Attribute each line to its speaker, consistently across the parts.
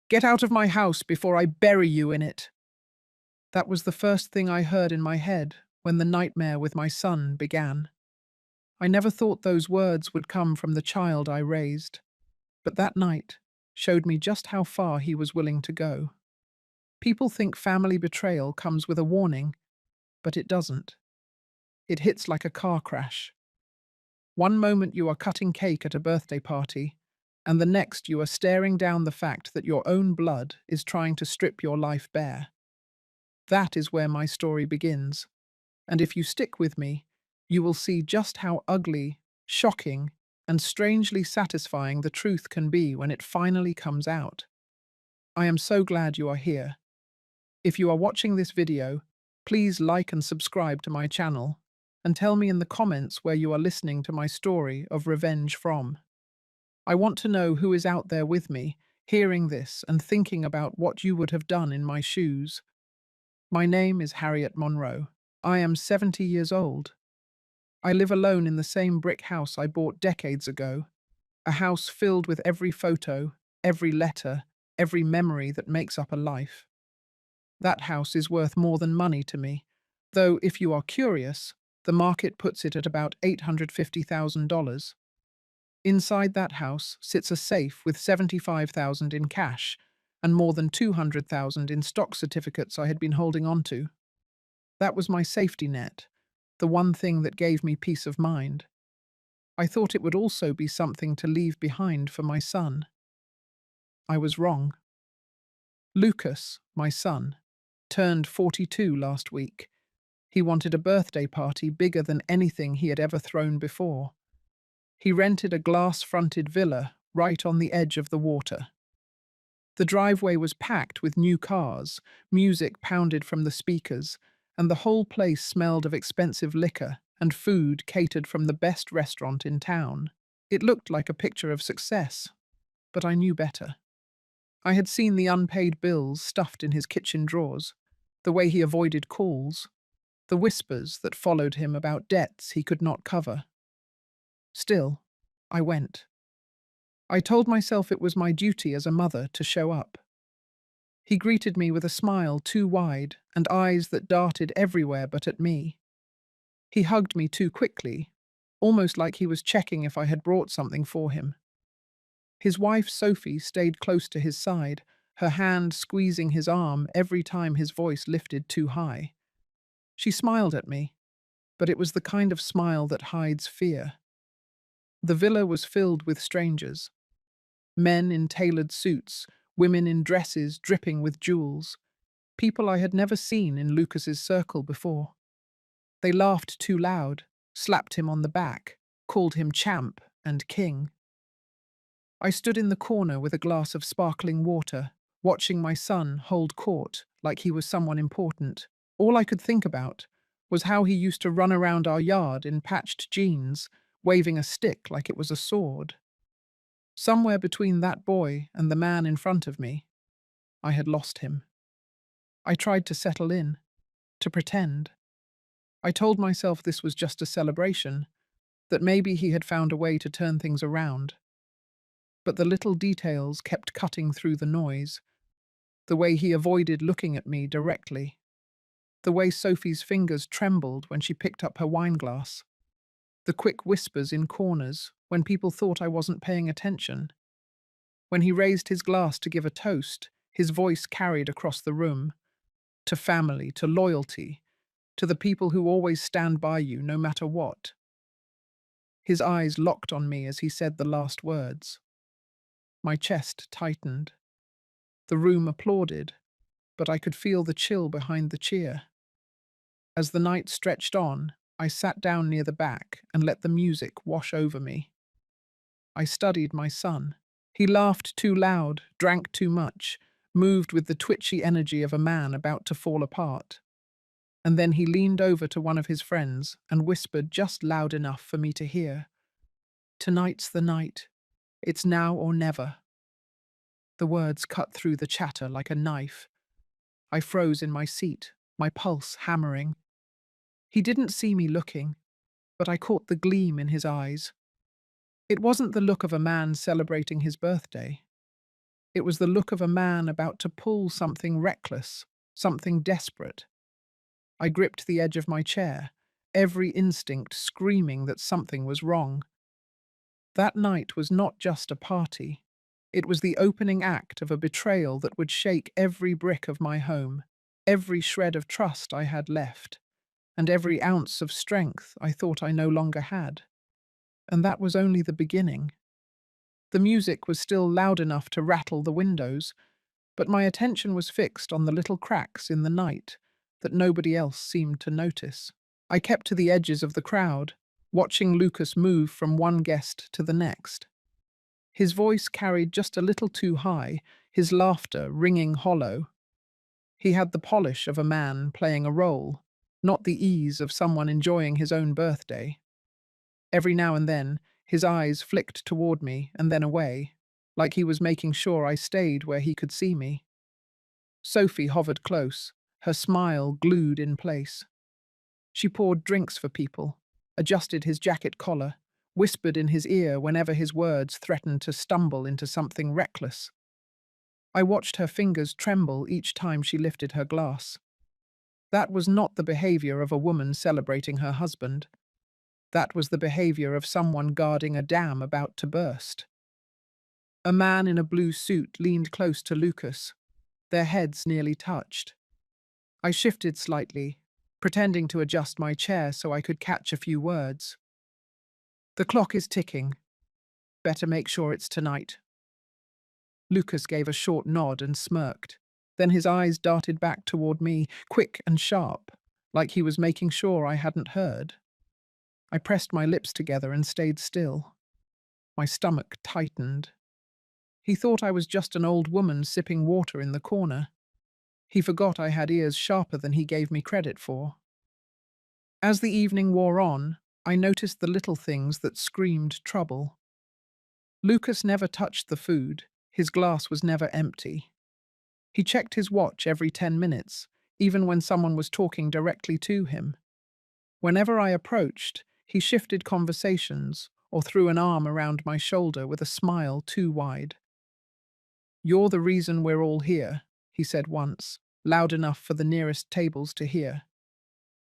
Speaker 1: Get out of my house before I bury you in it. That was the first thing I heard in my head when the nightmare with my son began. I never thought those words would come from the child I raised, but that night showed me just how far he was willing to go. People think family betrayal comes with a warning, but it doesn't. It hits like a car crash. One moment you are cutting cake at a birthday party, and the next you are staring down the fact that your own blood is trying to strip your life bare. That is where my story begins, and if you stick with me, you will see just how ugly, shocking, and strangely satisfying the truth can be when it finally comes out. I am so glad you are here. If you are watching this video, please like and subscribe to my channel, and tell me in the comments where you are listening to my story of revenge from. I want to know who is out there with me, hearing this and thinking about what you would have done in my shoes. My name is Harriet Monroe. I am 70 years old. I live alone in the same brick house I bought decades ago, a house filled with every photo, every letter, every memory that makes up a life. That house is worth more than money to me, though if you are curious, the market puts it at about $850,000. Inside that house sits a safe with $75,000 in cash and more than $200,000 in stock certificates I had been holding on to. That was my safety net, the one thing that gave me peace of mind. I thought it would also be something to leave behind for my son. I was wrong. Lucas, my son, turned 42 last week. He wanted a birthday party bigger than anything he had ever thrown before. He rented a glass-fronted villa right on the edge of the water. The driveway was packed with new cars, music pounded from the speakers, and the whole place smelled of expensive liquor and food catered from the best restaurant in town. It looked like a picture of success, but I knew better. I had seen the unpaid bills stuffed in his kitchen drawers, the way he avoided calls, the whispers that followed him about debts he could not cover. Still, I went. I told myself it was my duty as a mother to show up. He greeted me with a smile too wide and eyes that darted everywhere but at me. He hugged me too quickly, almost like he was checking if I had brought something for him. His wife Sophie stayed close to his side, her hand squeezing his arm every time his voice lifted too high. She smiled at me, but it was the kind of smile that hides fear. The villa was filled with strangers. Men in tailored suits, women in dresses dripping with jewels, people I had never seen in Lucas's circle before. They laughed too loud, slapped him on the back, called him champ and king. I stood in the corner with a glass of sparkling water, watching my son hold court like he was someone important. All I could think about was how he used to run around our yard in patched jeans, waving a stick like it was a sword. Somewhere between that boy and the man in front of me, I had lost him. I tried to settle in, to pretend. I told myself this was just a celebration, that maybe he had found a way to turn things around. But the little details kept cutting through the noise. The way he avoided looking at me directly. The way Sophie's fingers trembled when she picked up her wineglass. The quick whispers in corners when people thought I wasn't paying attention. When he raised his glass to give a toast, his voice carried across the room. To family, to loyalty, to the people who always stand by you no matter what. His eyes locked on me as he said the last words. My chest tightened. The room applauded, but I could feel the chill behind the cheer. As the night stretched on, I sat down near the back and let the music wash over me. I studied my son. He laughed too loud, drank too much, moved with the twitchy energy of a man about to fall apart. And then he leaned over to one of his friends and whispered just loud enough for me to hear, "Tonight's the night. It's now or never." The words cut through the chatter like a knife. I froze in my seat, my pulse hammering. He didn't see me looking, but I caught the gleam in his eyes. It wasn't the look of a man celebrating his birthday. It was the look of a man about to pull something reckless, something desperate. I gripped the edge of my chair, every instinct screaming that something was wrong. That night was not just a party. It was the opening act of a betrayal that would shake every brick of my home, every shred of trust I had left, and every ounce of strength I thought I no longer had. And that was only the beginning. The music was still loud enough to rattle the windows, but my attention was fixed on the little cracks in the night that nobody else seemed to notice. I kept to the edges of the crowd, watching Lucas move from one guest to the next. His voice carried just a little too high, his laughter ringing hollow. He had the polish of a man playing a role, not the ease of someone enjoying his own birthday. Every now and then, his eyes flicked toward me and then away, like he was making sure I stayed where he could see me. Sophie hovered close, her smile glued in place. She poured drinks for people, adjusted his jacket collar, whispered in his ear whenever his words threatened to stumble into something reckless. I watched her fingers tremble each time she lifted her glass. That was not the behavior of a woman celebrating her husband. That was the behavior of someone guarding a dam about to burst. A man in a blue suit leaned close to Lucas. Their heads nearly touched. I shifted slightly, pretending to adjust my chair so I could catch a few words. "The clock is ticking. Better make sure it's tonight." Lucas gave a short nod and smirked. Then his eyes darted back toward me, quick and sharp, like he was making sure I hadn't heard. I pressed my lips together and stayed still. My stomach tightened. He thought I was just an old woman sipping water in the corner. He forgot I had ears sharper than he gave me credit for. As the evening wore on, I noticed the little things that screamed trouble. Lucas never touched the food. His glass was never empty. He checked his watch every 10 minutes, even when someone was talking directly to him. Whenever I approached, he shifted conversations or threw an arm around my shoulder with a smile too wide. "You're the reason we're all here," he said once, loud enough for the nearest tables to hear.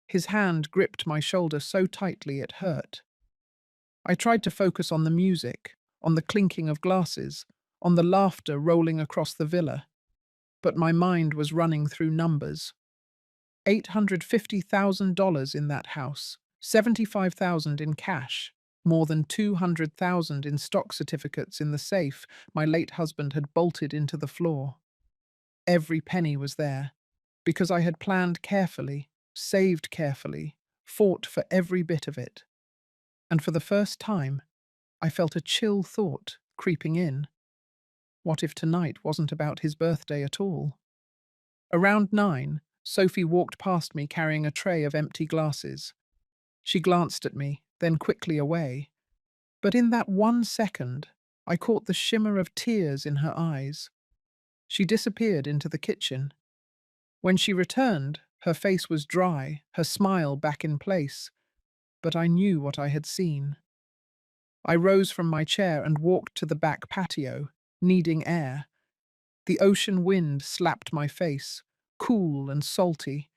Speaker 1: His hand gripped my shoulder so tightly it hurt. I tried to focus on the music, on the clinking of glasses, on the laughter rolling across the villa, but my mind was running through numbers. $850,000 in that house, $75,000 in cash, more than $200,000 in stock certificates in the safe my late husband had bolted into the floor. Every penny was there, because I had planned carefully, saved carefully, fought for every bit of it. And for the first time, I felt a chill thought creeping in. What if tonight wasn't about his birthday at all? Around 9, Sophie walked past me carrying a tray of empty glasses. She glanced at me, then quickly away. But in that 1 second, I caught the shimmer of tears in her eyes. She disappeared into the kitchen. When she returned, her face was dry, her smile back in place, but I knew what I had seen. I rose from my chair and walked to the back patio, needing air. The ocean wind slapped my face, cool and salty.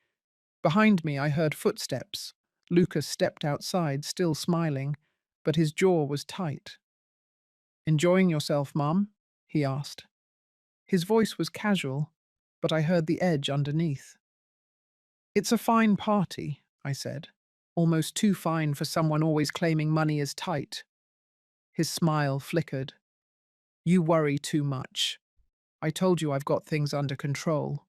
Speaker 1: Behind me I heard footsteps. Lucas stepped outside, still smiling, but his jaw was tight. "Enjoying yourself, Mum?" he asked. His voice was casual, but I heard the edge underneath. "It's a fine party," I said, almost too fine for someone always claiming money is tight. His smile flickered. "You worry too much. I told you I've got things under control."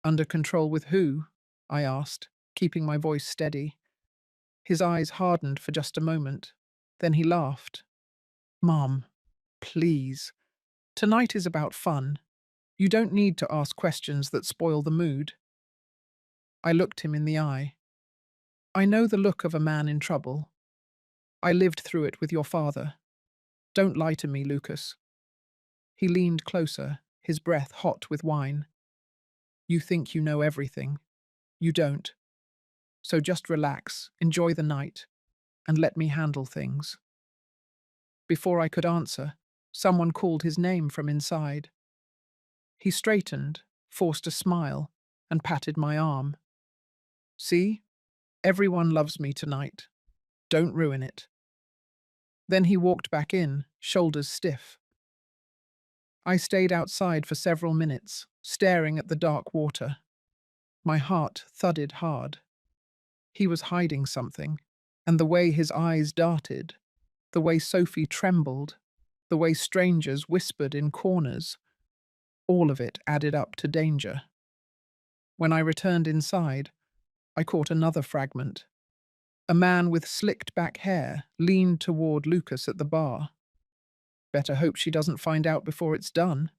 Speaker 1: "Under control with who?" I asked, keeping my voice steady. His eyes hardened for just a moment. Then he laughed. "Mom, please. Tonight is about fun. You don't need to ask questions that spoil the mood." I looked him in the eye. "I know the look of a man in trouble. I lived through it with your father. Don't lie to me, Lucas." He leaned closer, his breath hot with wine. "You think you know everything. You don't. So just relax, enjoy the night, and let me handle things." Before I could answer, Someone called his name from inside. He straightened, forced a smile, and patted my arm. See? Everyone loves me tonight. Don't ruin it. Then he walked back in, shoulders stiff. I stayed outside for several minutes, staring at the dark water. My heart thudded hard. He was hiding something, and the way his eyes darted, the way Sophie trembled, the way strangers whispered in corners, all of it added up to danger. When I returned inside, I caught another fragment. A man with slicked back hair leaned toward Lucas at the bar. Better hope she doesn't find out before it's done.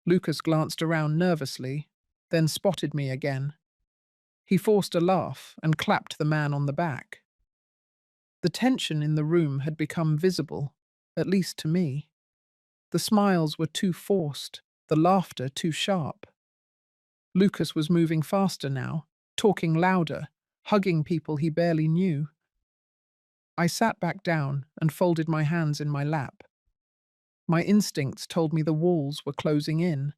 Speaker 1: Lucas glanced around nervously, then spotted me again. He forced a laugh and clapped the man on the back. The tension in the room had become visible, at least to me. The smiles were too forced, the laughter too sharp. Lucas was moving faster now, talking louder, hugging people he barely knew. I sat back down and folded my hands in my lap. My instincts told me the walls were closing in.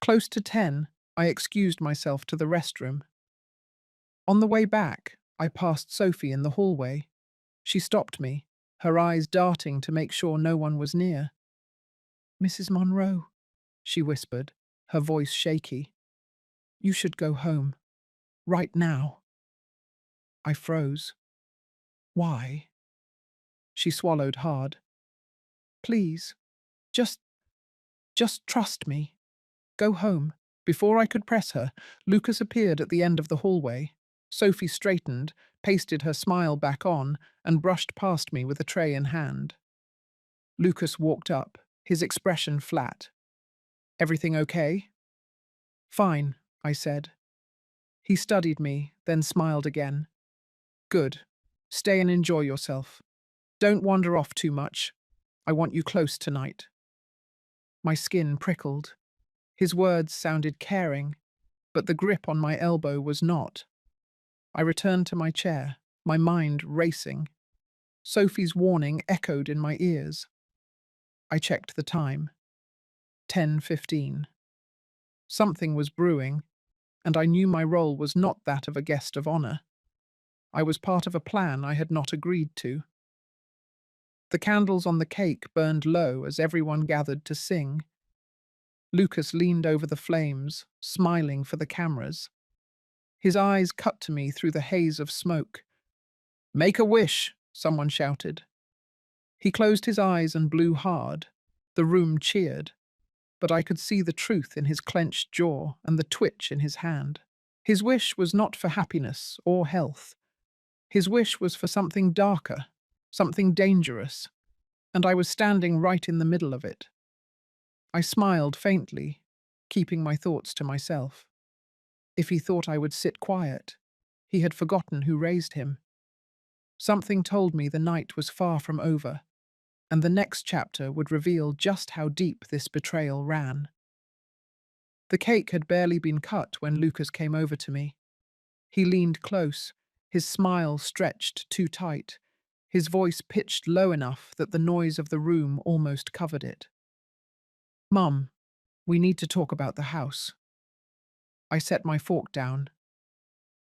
Speaker 1: Close to 10, I excused myself to the restroom. On the way back, I passed Sophie in the hallway. She stopped me, her eyes darting to make sure no one was near. "Mrs. Monroe," she whispered, her voice shaky. "You should go home. Right now." I froze. "Why?" She swallowed hard. "Please, just trust me. Go home." Before I could press her, Lucas appeared at the end of the hallway. Sophie straightened, pasted her smile back on, and brushed past me with a tray in hand. Lucas walked up, his expression flat. "Everything okay?" "Fine," I said. He studied me, then smiled again. "Good. Stay and enjoy yourself. Don't wander off too much. I want you close tonight." My skin prickled. His words sounded caring, but the grip on my elbow was not. I returned to my chair, my mind racing. Sophie's warning echoed in my ears. I checked the time. 10:15. Something was brewing, and I knew my role was not that of a guest of honor. I was part of a plan I had not agreed to. The candles on the cake burned low as everyone gathered to sing. Lucas leaned over the flames, smiling for the cameras. His eyes cut to me through the haze of smoke. "Make a wish," someone shouted. He closed his eyes and blew hard. The room cheered, but I could see the truth in his clenched jaw and the twitch in his hand. His wish was not for happiness or health. His wish was for something darker, something dangerous, and I was standing right in the middle of it. I smiled faintly, keeping my thoughts to myself. If he thought I would sit quiet, he had forgotten who raised him. Something told me the night was far from over, and the next chapter would reveal just how deep this betrayal ran. The cake had barely been cut when Lucas came over to me. He leaned close, his smile stretched too tight, his voice pitched low enough that the noise of the room almost covered it. "Mum, we need to talk about the house." I set my fork down.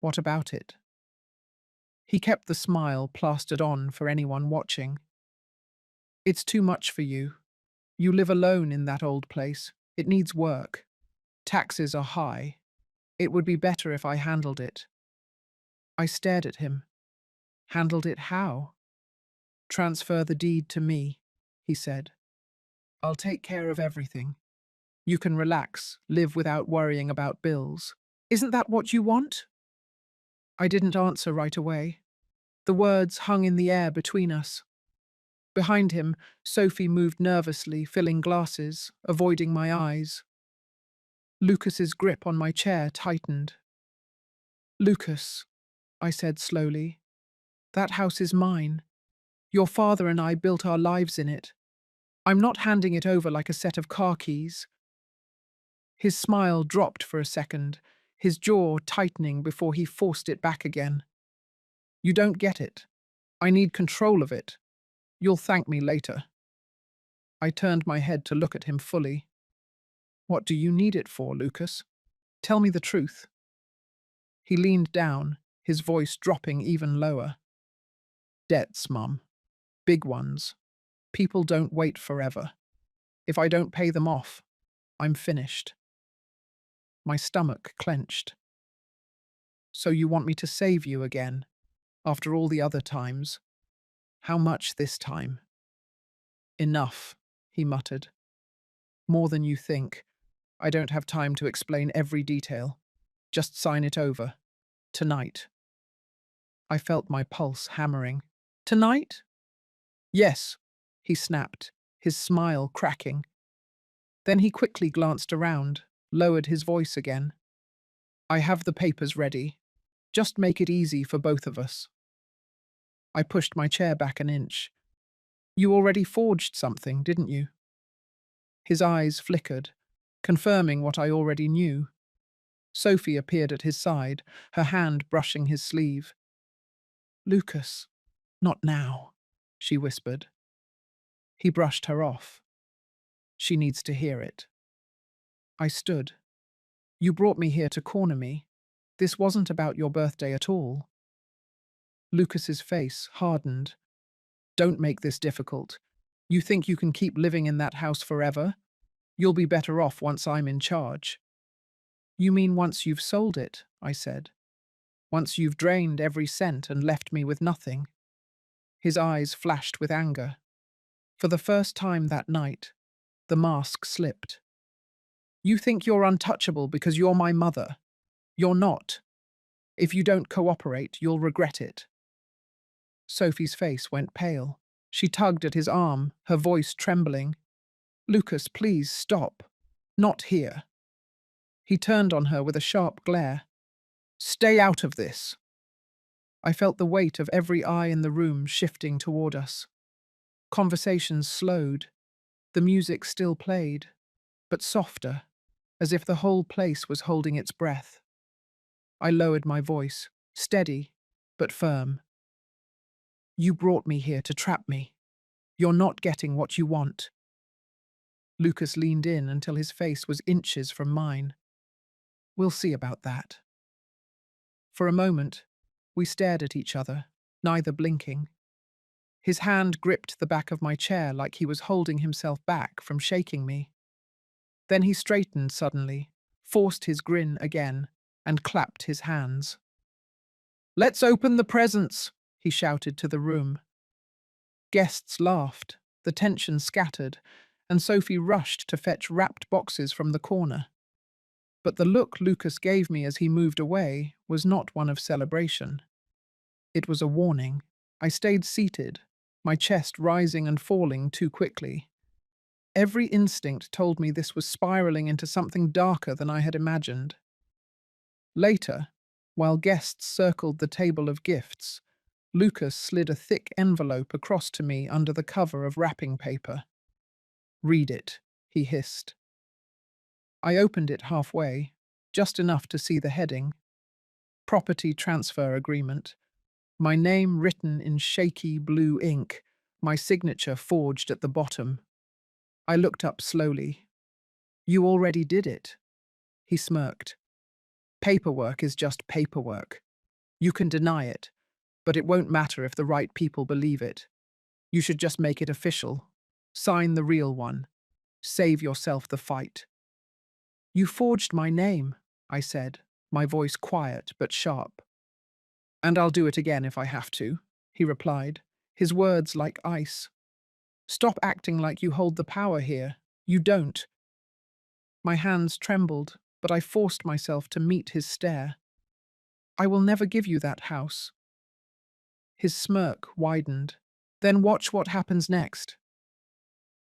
Speaker 1: "What about it?" He kept the smile plastered on for anyone watching. "It's too much for you. You live alone in that old place. It needs work. Taxes are high. It would be better if I handled it." I stared at him. "Handled it how?" "Transfer the deed to me," he said. "I'll take care of everything. You can relax, live without worrying about bills. Isn't that what you want?" I didn't answer right away. The words hung in the air between us. Behind him, Sophie moved nervously, filling glasses, avoiding my eyes. Lucas's grip on my chair tightened. "Lucas," I said slowly, "that house is mine. Your father and I built our lives in it. I'm not handing it over like a set of car keys." His smile dropped for a second, his jaw tightening before he forced it back again. "You don't get it. I need control of it. You'll thank me later." I turned my head to look at him fully. What do you need it for, Lucas? Tell me the truth. He leaned down, his voice dropping even lower. Debts, Mum. Big ones. People don't wait forever. If I don't pay them off, I'm finished. My stomach clenched. So you want me to save you again, after all the other times? How much this time? Enough, he muttered. More than you think. I don't have time to explain every detail. Just sign it over. Tonight. I felt my pulse hammering. Tonight? Yes, he snapped, his smile cracking. Then he quickly glanced around, lowered his voice again. I have the papers ready. Just make it easy for both of us. I pushed my chair back an inch. You already forged something, didn't you? His eyes flickered, confirming what I already knew. Sophie appeared at his side, her hand brushing his sleeve. Lucas, not now, she whispered. He brushed her off. She needs to hear it. I stood. You brought me here to corner me. This wasn't about your birthday at all. Lucas's face hardened. Don't make this difficult. You think you can keep living in that house forever? You'll be better off once I'm in charge. You mean once you've sold it, I said. Once you've drained every cent and left me with nothing. His eyes flashed with anger. For the first time that night, the mask slipped. You think you're untouchable because you're my mother. You're not. If you don't cooperate, you'll regret it. Sophie's face went pale. She tugged at his arm, her voice trembling. Lucas, please stop. Not here. He turned on her with a sharp glare. Stay out of this. I felt the weight of every eye in the room shifting toward us. Conversations slowed. The music still played, but softer, as if the whole place was holding its breath. I lowered my voice, steady, but firm. You brought me here to trap me. You're not getting what you want. Lucas leaned in until his face was inches from mine. We'll see about that. For a moment, we stared at each other, neither blinking. His hand gripped the back of my chair like he was holding himself back from shaking me. Then he straightened suddenly, forced his grin again, and clapped his hands. Let's open the presents, he shouted to the room. Guests laughed, the tension scattered, and Sophie rushed to fetch wrapped boxes from the corner. But the look Lucas gave me as he moved away was not one of celebration. It was a warning. I stayed seated, my chest rising and falling too quickly. Every instinct told me this was spiraling into something darker than I had imagined. Later, while guests circled the table of gifts, Lucas slid a thick envelope across to me under the cover of wrapping paper. Read it, he hissed. I opened it halfway, just enough to see the heading. Property Transfer Agreement. My name written in shaky blue ink, my signature forged at the bottom. I looked up slowly. You already did it. He smirked. Paperwork is just paperwork. You can deny it, but it won't matter if the right people believe it. You should just make it official. Sign the real one. Save yourself the fight. You forged my name, I said, my voice quiet but sharp. And I'll do it again if I have to, he replied, his words like ice. Stop acting like you hold the power here. You don't. My hands trembled, but I forced myself to meet his stare. I will never give you that house. His smirk widened. Then watch what happens next.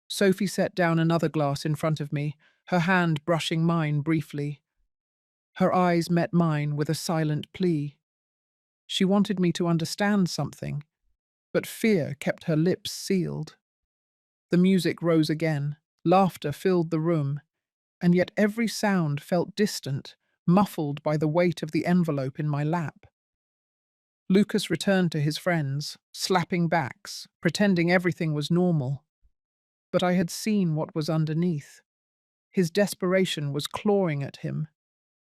Speaker 1: Sophie set down another glass in front of me, her hand brushing mine briefly. Her eyes met mine with a silent plea. She wanted me to understand something, but fear kept her lips sealed. The music rose again, laughter filled the room, and yet every sound felt distant, muffled by the weight of the envelope in my lap. Lucas returned to his friends, slapping backs, pretending everything was normal. But I had seen what was underneath. His desperation was clawing at him,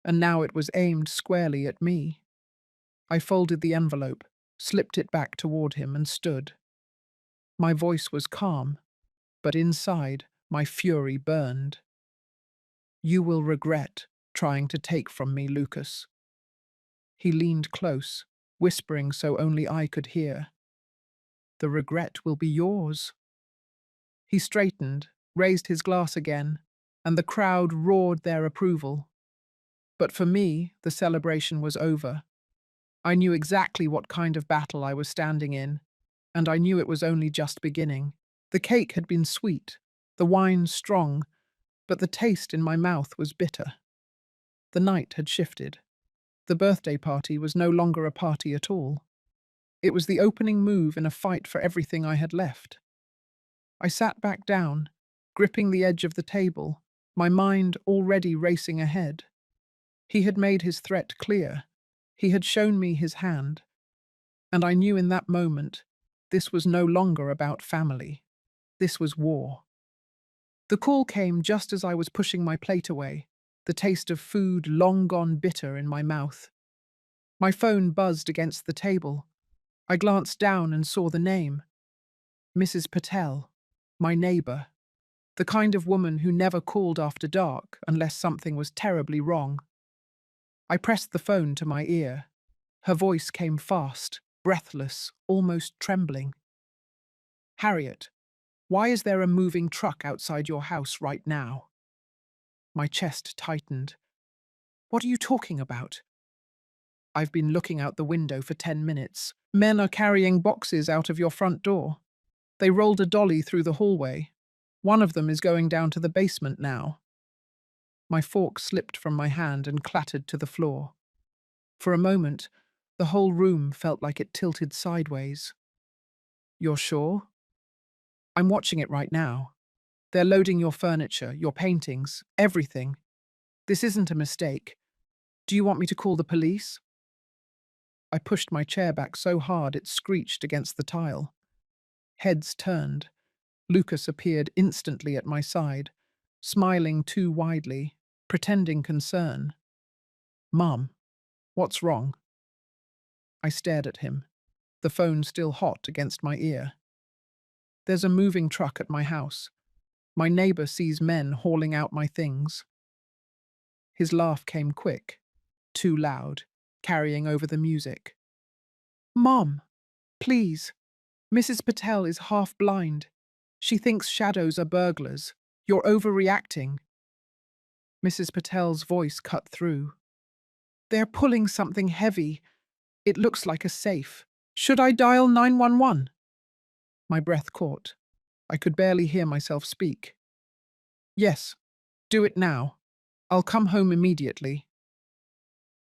Speaker 1: and now it was aimed squarely at me. I folded the envelope, slipped it back toward him, and stood. My voice was calm, but inside, my fury burned. You will regret trying to take from me, Lucas. He leaned close, whispering so only I could hear. The regret will be yours. He straightened, raised his glass again, and the crowd roared their approval. But for me, the celebration was over. I knew exactly what kind of battle I was standing in, and I knew it was only just beginning. The cake had been sweet, the wine strong, but the taste in my mouth was bitter. The night had shifted. The birthday party was no longer a party at all. It was the opening move in a fight for everything I had left. I sat back down, gripping the edge of the table, my mind already racing ahead. He had made his threat clear. He had shown me his hand. And I knew in that moment, this was no longer about family. This was war. The call came just as I was pushing my plate away, the taste of food long gone bitter in my mouth. My phone buzzed against the table. I glanced down and saw the name. Mrs. Patel, my neighbour, the kind of woman who never called after dark unless something was terribly wrong. I pressed the phone to my ear. Her voice came fast, breathless, almost trembling. Harriet, why is there a moving truck outside your house right now? My chest tightened. What are you talking about? I've been looking out the window for 10 minutes. Men are carrying boxes out of your front door. They rolled a dolly through the hallway. One of them is going down to the basement now. My fork slipped from my hand and clattered to the floor. For a moment, the whole room felt like it tilted sideways. You're sure? I'm watching it right now. They're loading your furniture, your paintings, everything. This isn't a mistake. Do you want me to call the police? I pushed my chair back so hard it screeched against the tile. Heads turned. Lucas appeared instantly at my side, smiling too widely, pretending concern. Mum, what's wrong? I stared at him, the phone still hot against my ear. There's a moving truck at my house. My neighbour sees men hauling out my things. His laugh came quick, too loud, carrying over the music. Mom, please. Mrs. Patel is half blind. She thinks shadows are burglars. You're overreacting. Mrs. Patel's voice cut through. They're pulling something heavy. It looks like a safe. Should I dial 911? My breath caught. I could barely hear myself speak. Yes, do it now. I'll come home immediately.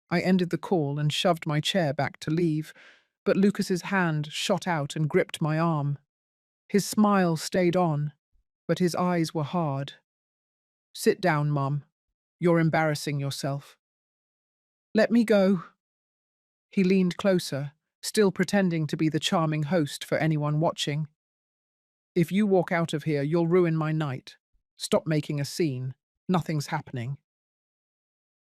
Speaker 1: I ended the call and shoved my chair back to leave, but Lucas's hand shot out and gripped my arm. His smile stayed on, but his eyes were hard. Sit down, Mum. You're embarrassing yourself. Let me go. He leaned closer, still pretending to be the charming host for anyone watching. If you walk out of here, you'll ruin my night. Stop making a scene. Nothing's happening.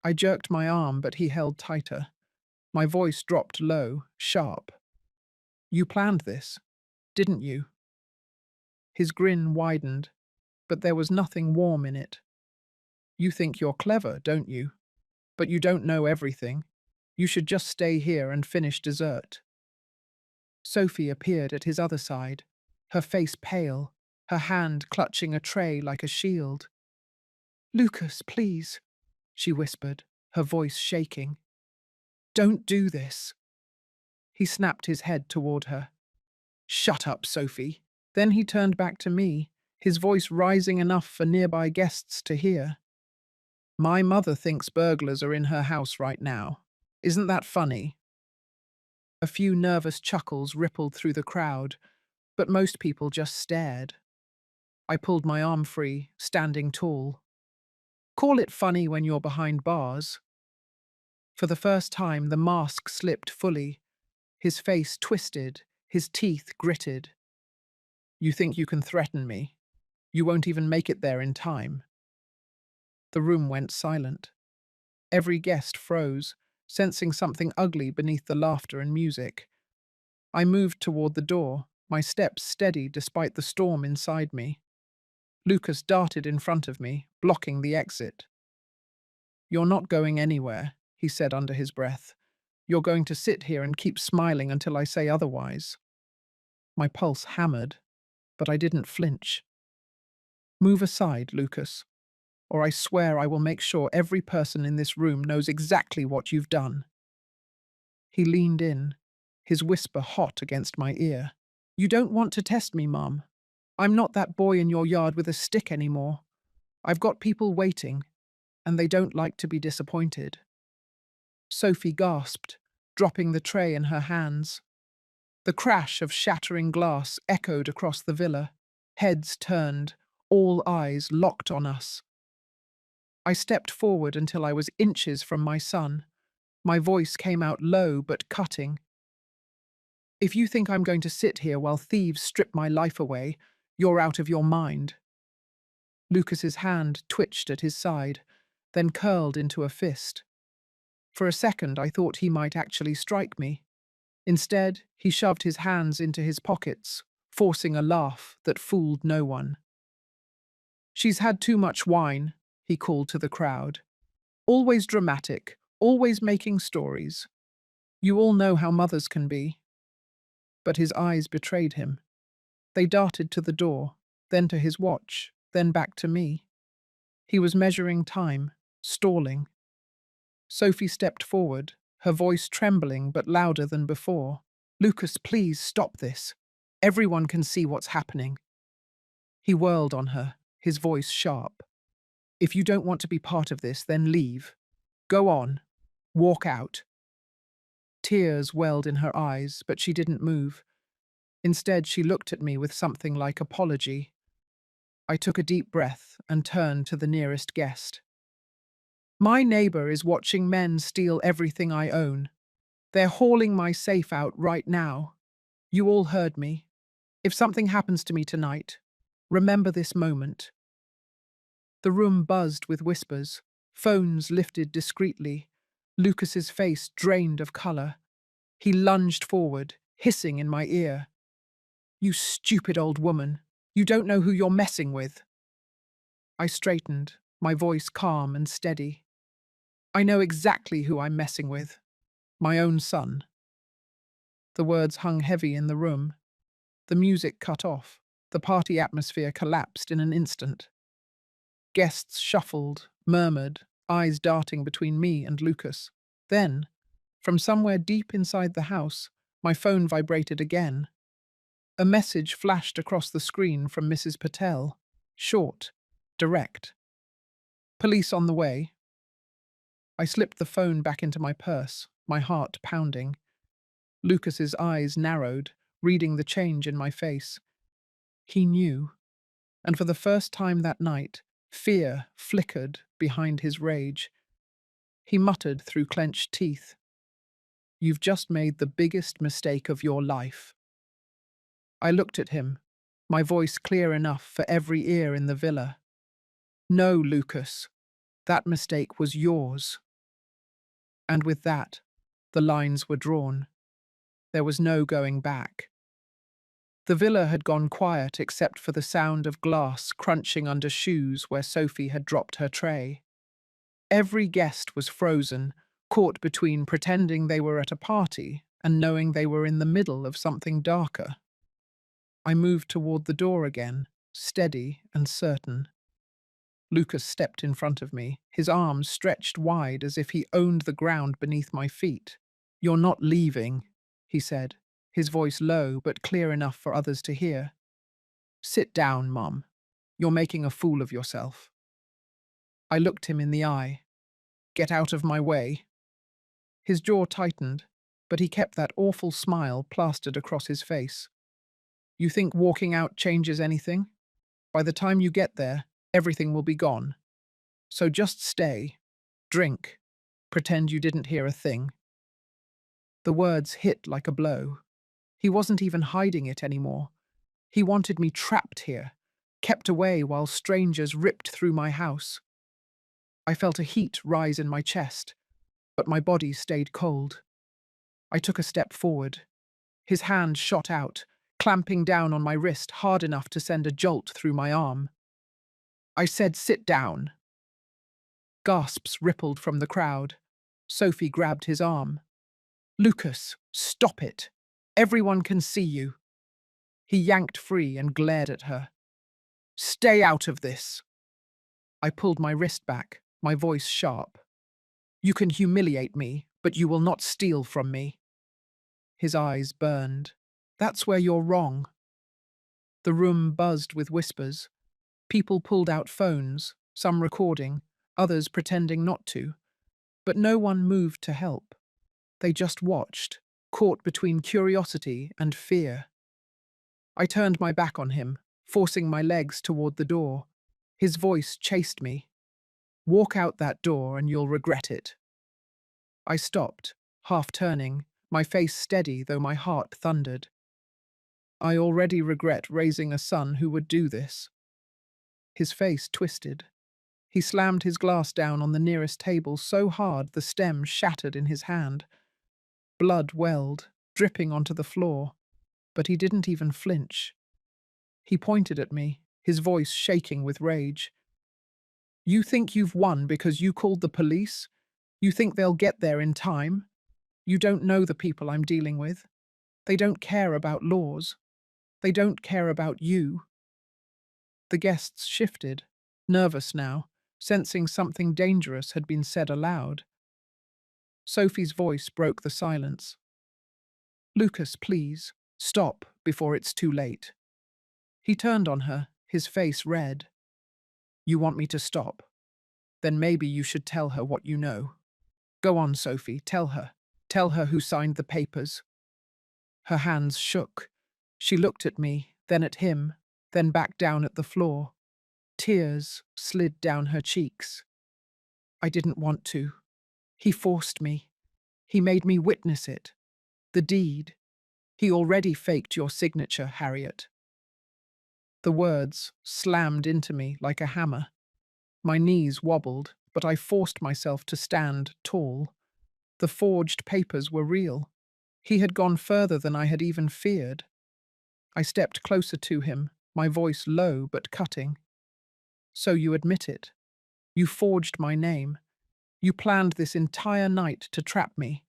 Speaker 1: I jerked my arm, but he held tighter. My voice dropped low, sharp. You planned this, didn't you? His grin widened, but there was nothing warm in it. You think you're clever, don't you? But you don't know everything. You should just stay here and finish dessert. Sophie appeared at his other side, her face pale, her hand clutching a tray like a shield. Lucas, please, she whispered, her voice shaking. Don't do this. He snapped his head toward her. Shut up, Sophie. Then he turned back to me, his voice rising enough for nearby guests to hear. My mother thinks burglars are in her house right now. Isn't that funny? A few nervous chuckles rippled through the crowd, but most people just stared. I pulled my arm free, standing tall. Call it funny when you're behind bars. For the first time, the mask slipped fully, his face twisted, his teeth gritted. You think you can threaten me? You won't even make it there in time." The room went silent. Every guest froze, sensing something ugly beneath the laughter and music. I moved toward the door, my steps steady despite the storm inside me. Lucas darted in front of me, blocking the exit. "You're not going anywhere," he said under his breath. "You're going to sit here and keep smiling until I say otherwise." My pulse hammered, but I didn't flinch. "Move aside, Lucas, or I swear I will make sure every person in this room knows exactly what you've done." He leaned in, his whisper hot against my ear. "You don't want to test me, Mum. I'm not that boy in your yard with a stick anymore. I've got people waiting, and they don't like to be disappointed." Sophie gasped, dropping the tray in her hands. The crash of shattering glass echoed across the villa. Heads turned, all eyes locked on us. I stepped forward until I was inches from my son. My voice came out low but cutting. "If you think I'm going to sit here while thieves strip my life away, you're out of your mind." Lucas's hand twitched at his side, then curled into a fist. For a second, I thought he might actually strike me. Instead, he shoved his hands into his pockets, forcing a laugh that fooled no one. "She's had too much wine," he called to the crowd. "Always dramatic, always making stories. You all know how mothers can be." But his eyes betrayed him. They darted to the door, then to his watch, then back to me. He was measuring time, stalling. Sophie stepped forward, her voice trembling but louder than before. "Lucas, please stop this. Everyone can see what's happening." He whirled on her, his voice sharp. "If you don't want to be part of this, then leave. Go on. Walk out." Tears welled in her eyes, but she didn't move. Instead, she looked at me with something like apology. I took a deep breath and turned to the nearest guest. "My neighbor is watching men steal everything I own. They're hauling my safe out right now. You all heard me. If something happens to me tonight, remember this moment." The room buzzed with whispers, phones lifted discreetly, Lucas's face drained of color. He lunged forward, hissing in my ear. "You stupid old woman. You don't know who you're messing with." I straightened, my voice calm and steady. "I know exactly who I'm messing with. My own son." The words hung heavy in the room. The music cut off. The party atmosphere collapsed in an instant. Guests shuffled, murmured, eyes darting between me and Lucas. Then, from somewhere deep inside the house, my phone vibrated again. A message flashed across the screen from Mrs. Patel. Short, direct. "Police on the way." I slipped the phone back into my purse, my heart pounding. Lucas's eyes narrowed, reading the change in my face. He knew, and for the first time that night, fear flickered behind his rage. He muttered through clenched teeth, "You've just made the biggest mistake of your life." I looked at him, my voice clear enough for every ear in the villa. "No, Lucas, that mistake was yours." And with that, the lines were drawn. There was no going back. The villa had gone quiet except for the sound of glass crunching under shoes where Sophie had dropped her tray. Every guest was frozen, caught between pretending they were at a party and knowing they were in the middle of something darker. I moved toward the door again, steady and certain. Lucas stepped in front of me, his arms stretched wide as if he owned the ground beneath my feet. "You're not leaving," he said, his voice low but clear enough for others to hear. "Sit down, Mum. You're making a fool of yourself." I looked him in the eye. "Get out of my way." His jaw tightened, but he kept that awful smile plastered across his face. "You think walking out changes anything? By the time you get there, everything will be gone. So just stay, drink, pretend you didn't hear a thing." The words hit like a blow. He wasn't even hiding it anymore. He wanted me trapped here, kept away while strangers ripped through my house. I felt a heat rise in my chest, but my body stayed cold. I took a step forward. His hand shot out, clamping down on my wrist hard enough to send a jolt through my arm. I said, "Sit down." Gasps rippled from the crowd. Sophie grabbed his arm. "Lucas, stop it. Everyone can see you." He yanked free and glared at her. "Stay out of this." I pulled my wrist back, my voice sharp. "You can humiliate me, but you will not steal from me." His eyes burned. "That's where you're wrong." The room buzzed with whispers. People pulled out phones, some recording, others pretending not to. But no one moved to help. They just watched, caught between curiosity and fear. I turned my back on him, forcing my legs toward the door. His voice chased me. "Walk out that door and you'll regret it." I stopped, half turning, my face steady though my heart thundered. I already regret raising a son who would do this. His face twisted. He slammed his glass down on the nearest table so hard the stem shattered in his hand. Blood welled, dripping onto the floor, but he didn't even flinch. He pointed at me, his voice shaking with rage. "You think you've won because you called the police? You think they'll get there in time? You don't know the people I'm dealing with. They don't care about laws. They don't care about you." The guests shifted, nervous now, sensing something dangerous had been said aloud. Sophie's voice broke the silence. "Lucas, please, stop before it's too late." He turned on her, his face red. "You want me to stop? Then maybe you should tell her what you know. Go on, Sophie, tell her. Tell her who signed the papers." Her hands shook. She looked at me, then at him, then back down at the floor. Tears slid down her cheeks. "I didn't want to. He forced me. He made me witness it. The deed. He already faked your signature, Harriet." The words slammed into me like a hammer. My knees wobbled, but I forced myself to stand tall. The forged papers were real. He had gone further than I had even feared. I stepped closer to him, my voice low but cutting. "So you admit it. You forged my name. You planned this entire night to trap me.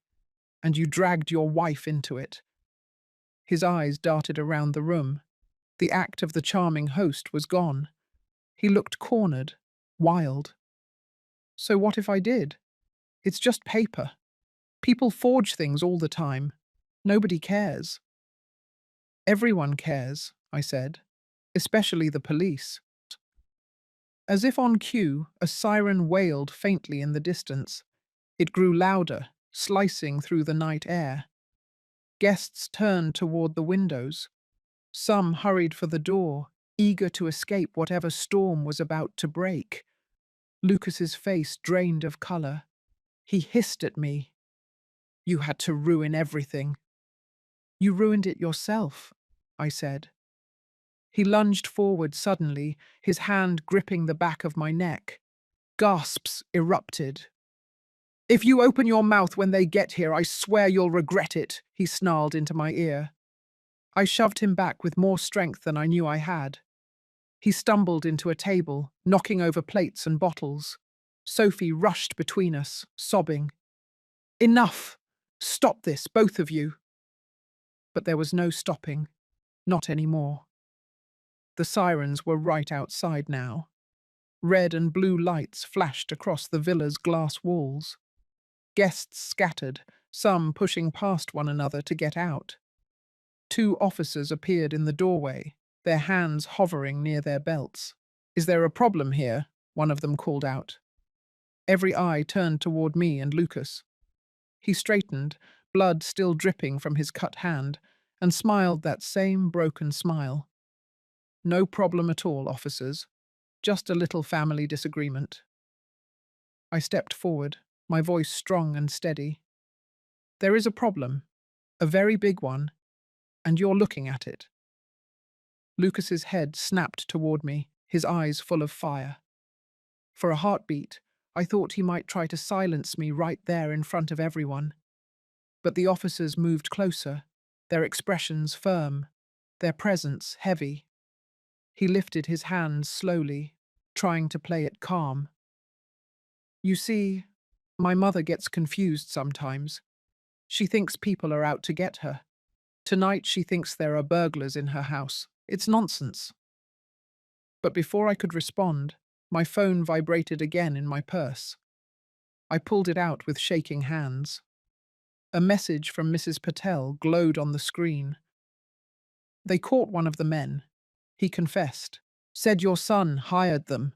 Speaker 1: And you dragged your wife into it." His eyes darted around the room. The act of the charming host was gone. He looked cornered, wild. "So what if I did? It's just paper. People forge things all the time. Nobody cares." "Everyone cares," I said, "especially the police." As if on cue, a siren wailed faintly in the distance. It grew louder, slicing through the night air. Guests turned toward the windows. Some hurried for the door, eager to escape whatever storm was about to break. Lucas's face drained of color. He hissed at me. "You had to ruin everything." "You ruined it yourself," I said. He lunged forward suddenly, his hand gripping the back of my neck. Gasps erupted. "If you open your mouth when they get here, I swear you'll regret it," he snarled into my ear. I shoved him back with more strength than I knew I had. He stumbled into a table, knocking over plates and bottles. Sophie rushed between us, sobbing. "Enough! Stop this, both of you!" But there was no stopping. Not anymore. The sirens were right outside now. Red and blue lights flashed across the villa's glass walls. Guests scattered, some pushing past one another to get out. Two officers appeared in the doorway, their hands hovering near their belts. "Is there a problem here?" one of them called out. Every eye turned toward me and Lucas. He straightened, blood still dripping from his cut hand, and smiled that same broken smile. "No problem at all, officers. Just a little family disagreement." I stepped forward, my voice strong and steady. "There is a problem, a very big one, and you're looking at it." Lucas's head snapped toward me, his eyes full of fire. For a heartbeat, I thought he might try to silence me right there in front of everyone. But the officers moved closer, their expressions firm, their presence heavy. He lifted his hands slowly, trying to play it calm. You see, my mother gets confused sometimes. She thinks people are out to get her. Tonight she thinks there are burglars in her house. It's nonsense. But before I could respond, my phone vibrated again in my purse. I pulled it out with shaking hands. A message from Mrs. Patel glowed on the screen. They caught one of the men. He confessed. Said your son hired them.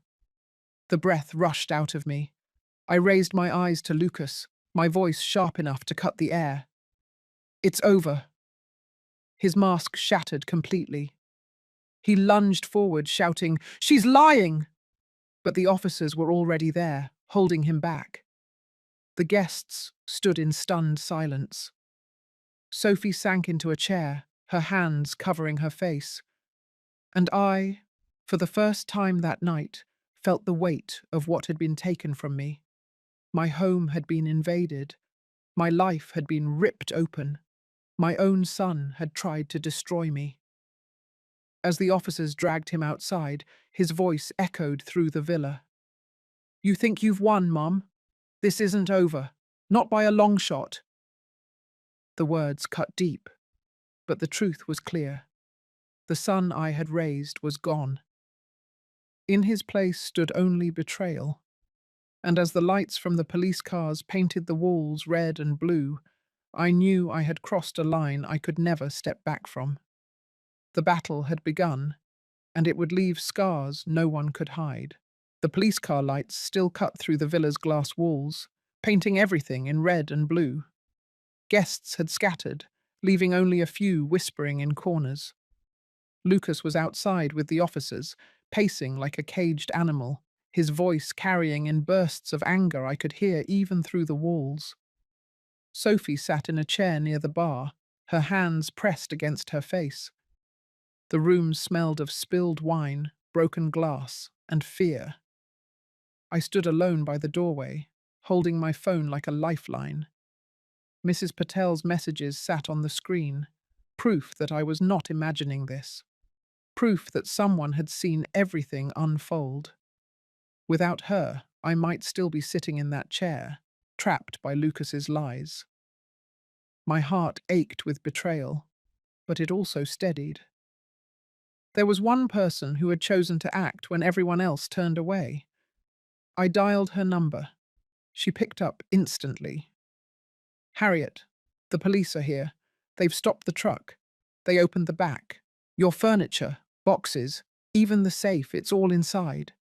Speaker 1: The breath rushed out of me. I raised my eyes to Lucas, my voice sharp enough to cut the air. It's over. His mask shattered completely. He lunged forward, shouting, "She's lying!" But the officers were already there, holding him back. The guests stood in stunned silence. Sophie sank into a chair, her hands covering her face. And I, for the first time that night, felt the weight of what had been taken from me. My home had been invaded. My life had been ripped open. My own son had tried to destroy me. As the officers dragged him outside, his voice echoed through the villa. You think you've won, Mom? This isn't over. Not by a long shot. The words cut deep, but the truth was clear. The son I had raised was gone. In his place stood only betrayal. And as the lights from the police cars painted the walls red and blue, I knew I had crossed a line I could never step back from. The battle had begun, and it would leave scars no one could hide. The police car lights still cut through the villa's glass walls, painting everything in red and blue. Guests had scattered, leaving only a few whispering in corners. Lucas was outside with the officers, pacing like a caged animal, his voice carrying in bursts of anger I could hear even through the walls. Sophie sat in a chair near the bar, her hands pressed against her face. The room smelled of spilled wine, broken glass, and fear. I stood alone by the doorway, holding my phone like a lifeline. Mrs. Patel's messages sat on the screen, proof that I was not imagining this. Proof that someone had seen everything unfold. Without her, I might still be sitting in that chair, trapped by Lucas's lies. My heart ached with betrayal, but it also steadied. There was one person who had chosen to act when everyone else turned away. I dialed her number. She picked up instantly. Harriet, the police are here. They've stopped the truck. They opened the back. Your furniture, boxes, even the safe, it's all inside.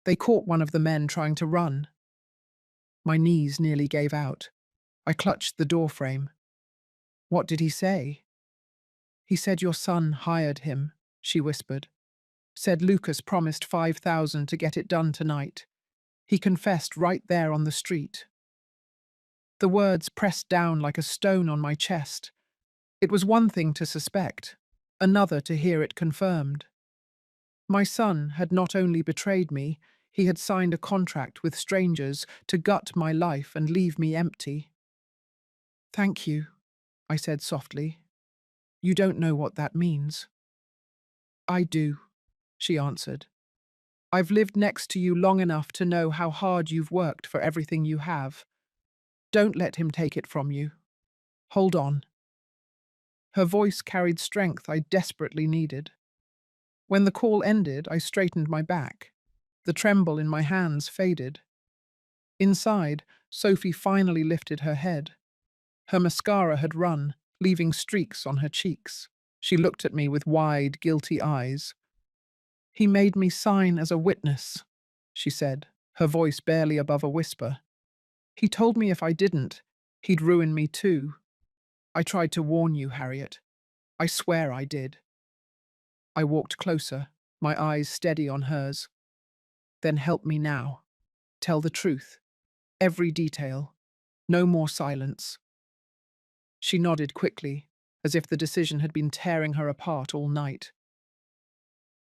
Speaker 1: They caught one of the men trying to run. My knees nearly gave out. I clutched the doorframe. What did he say? He said your son hired him, she whispered. Said Lucas promised 5,000 to get it done tonight. He confessed right there on the street. The words pressed down like a stone on my chest. It was one thing to suspect, another to hear it confirmed. My son had not only betrayed me, he had signed a contract with strangers to gut my life and leave me empty. Thank you, I said softly. You don't know what that means. I do, she answered. I've lived next to you long enough to know how hard you've worked for everything you have. Don't let him take it from you. Hold on. Her voice carried strength I desperately needed. When the call ended, I straightened my back. The tremble in my hands faded. Inside, Sophie finally lifted her head. Her mascara had run, leaving streaks on her cheeks. She looked at me with wide, guilty eyes. He made me sign as a witness, she said, her voice barely above a whisper. He told me if I didn't, he'd ruin me too. I tried to warn you, Harriet. I swear I did. I walked closer, my eyes steady on hers. Then help me now. Tell the truth. Every detail. No more silence. She nodded quickly, as if the decision had been tearing her apart all night.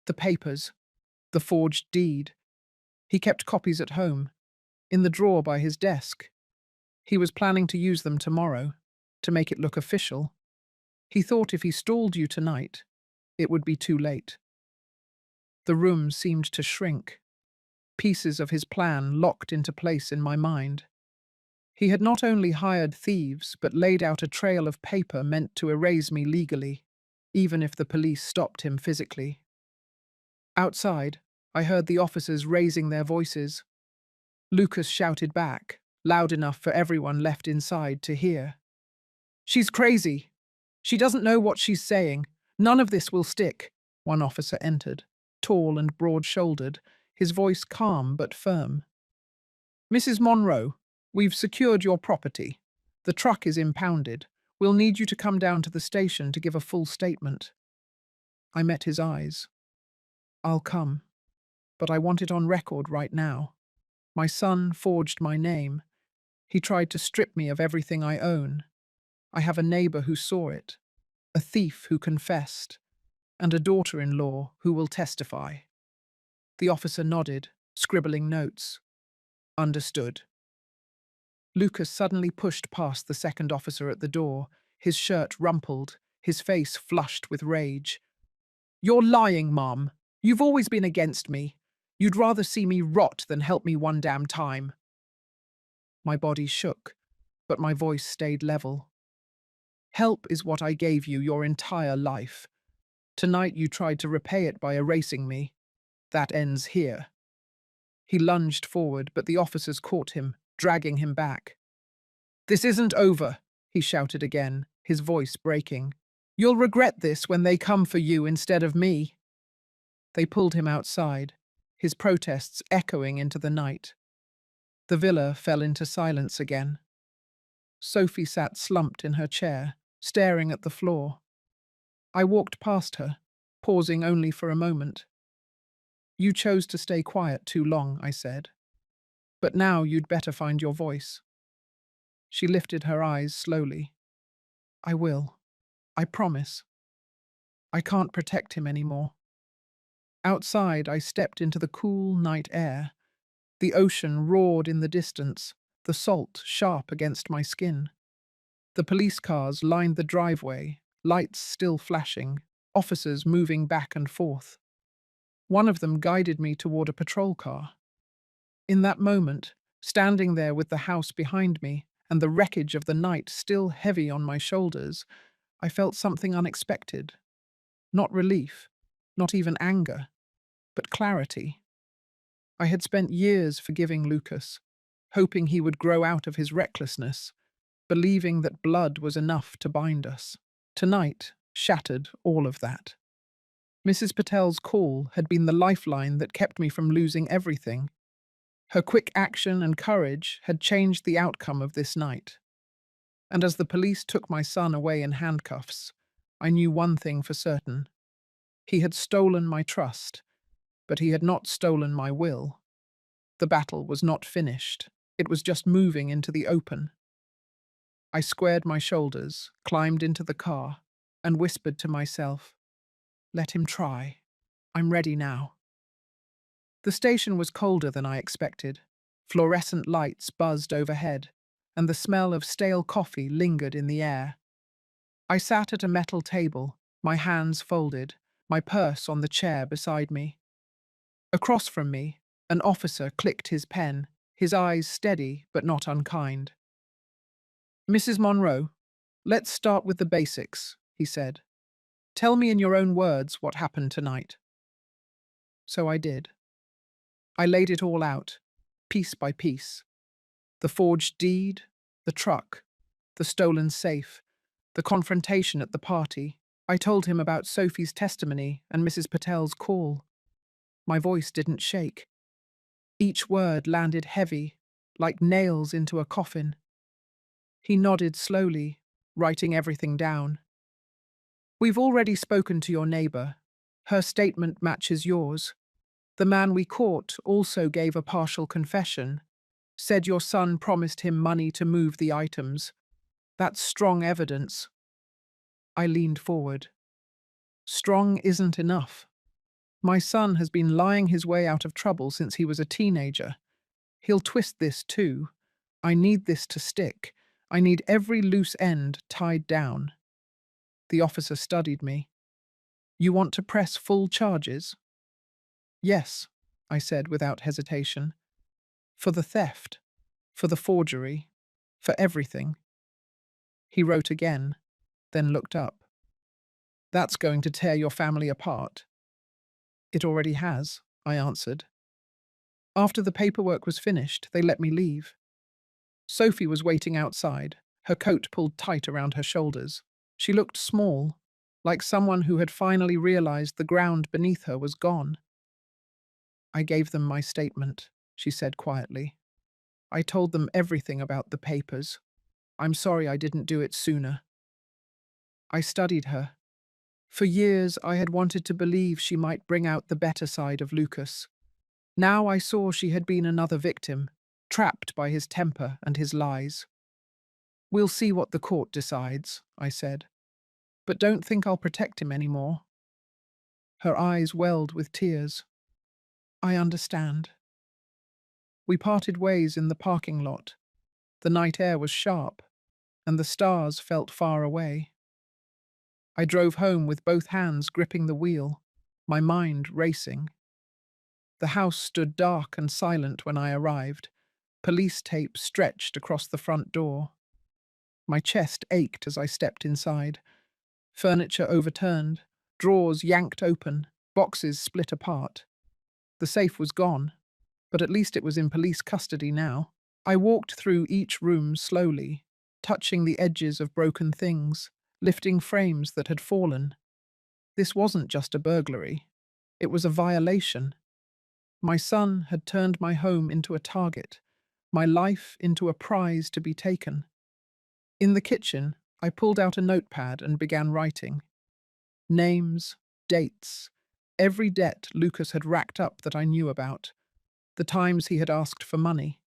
Speaker 1: The papers, the forged deed. He kept copies at home, in the drawer by his desk. He was planning to use them tomorrow, to make it look official. He thought if he stalled you tonight, it would be too late. The room seemed to shrink, pieces of his plan locked into place in my mind. He had not only hired thieves, but laid out a trail of paper meant to erase me legally, even if the police stopped him physically. Outside, I heard the officers raising their voices. Lucas shouted back, loud enough for everyone left inside to hear. "She's crazy. She doesn't know what she's saying. None of this will stick." One officer entered, tall and broad-shouldered, his voice calm but firm. "Mrs. Monroe, we've secured your property. The truck is impounded. We'll need you to come down to the station to give a full statement." I met his eyes. "I'll come, but I want it on record right now. My son forged my name. He tried to strip me of everything I own. I have a neighbor who saw it, a thief who confessed, and a daughter-in-law who will testify." The officer nodded, scribbling notes. "Understood." Lucas suddenly pushed past the second officer at the door, his shirt rumpled, his face flushed with rage. "You're lying, Mom. You've always been against me. You'd rather see me rot than help me one damn time." My body shook, but my voice stayed level. "Help is what I gave you your entire life. Tonight you tried to repay it by erasing me. That ends here." He lunged forward, but the officers caught him, dragging him back. "This isn't over," he shouted again, his voice breaking. "You'll regret this when they come for you instead of me." They pulled him outside, his protests echoing into the night. The villa fell into silence again. Sophie sat slumped in her chair, staring at the floor. I walked past her, pausing only for a moment. "You chose to stay quiet too long," I said. "But now you'd better find your voice." She lifted her eyes slowly. "I will. I promise. I can't protect him anymore." Outside, I stepped into the cool night air. The ocean roared in the distance, the salt sharp against my skin. The police cars lined the driveway, lights still flashing, officers moving back and forth. One of them guided me toward a patrol car. In that moment, standing there with the house behind me and the wreckage of the night still heavy on my shoulders, I felt something unexpected. Not relief, not even anger, but clarity. I had spent years forgiving Lucas, hoping he would grow out of his recklessness, believing that blood was enough to bind us. Tonight shattered all of that. Mrs. Patel's call had been the lifeline that kept me from losing everything. Her quick action and courage had changed the outcome of this night. And as the police took my son away in handcuffs, I knew one thing for certain. He had stolen my trust, but he had not stolen my will. The battle was not finished. It was just moving into the open. I squared my shoulders, climbed into the car, and whispered to myself, "Let him try. I'm ready now." The station was colder than I expected. Fluorescent lights buzzed overhead, and the smell of stale coffee lingered in the air. I sat at a metal table, my hands folded, my purse on the chair beside me. Across from me, an officer clicked his pen, his eyes steady but not unkind. "Mrs. Monroe, let's start with the basics," he said. "Tell me in your own words what happened tonight." So I did. I laid it all out, piece by piece. The forged deed, the truck, the stolen safe, the confrontation at the party. I told him about Sophie's testimony and Mrs. Patel's call. My voice didn't shake. Each word landed heavy, like nails into a coffin. He nodded slowly, writing everything down. "We've already spoken to your neighbor. Her statement matches yours. The man we caught also gave a partial confession, said your son promised him money to move the items. That's strong evidence." I leaned forward. "Strong isn't enough. My son has been lying his way out of trouble since he was a teenager. He'll twist this too. I need this to stick. I need every loose end tied down. The officer studied me. You want to press full charges? Yes, I said without hesitation. For the theft, for the forgery, for everything. He wrote again, then looked up. That's going to tear your family apart. It already has, I answered. After the paperwork was finished, they let me leave. Sophie was waiting outside, her coat pulled tight around her shoulders. She looked small, like someone who had finally realized the ground beneath her was gone. I gave them my statement, she said quietly. I told them everything about the papers. I'm sorry I didn't do it sooner. I studied her. For years, I had wanted to believe she might bring out the better side of Lucas. Now I saw she had been another victim, trapped by his temper and his lies. We'll see what the court decides, I said. But don't think I'll protect him anymore. Her eyes welled with tears. I understand. We parted ways in the parking lot. The night air was sharp, and the stars felt far away. I drove home with both hands gripping the wheel, my mind racing. The house stood dark and silent when I arrived, police tape stretched across the front door. My chest ached as I stepped inside. Furniture overturned, drawers yanked open, boxes split apart. The safe was gone, but at least it was in police custody now. I walked through each room slowly, touching the edges of broken things, lifting frames that had fallen. This wasn't just a burglary. It was a violation. My son had turned my home into a target, my life into a prize to be taken. In the kitchen, I pulled out a notepad and began writing. Names, dates, every debt Lucas had racked up that I knew about. The times he had asked for money,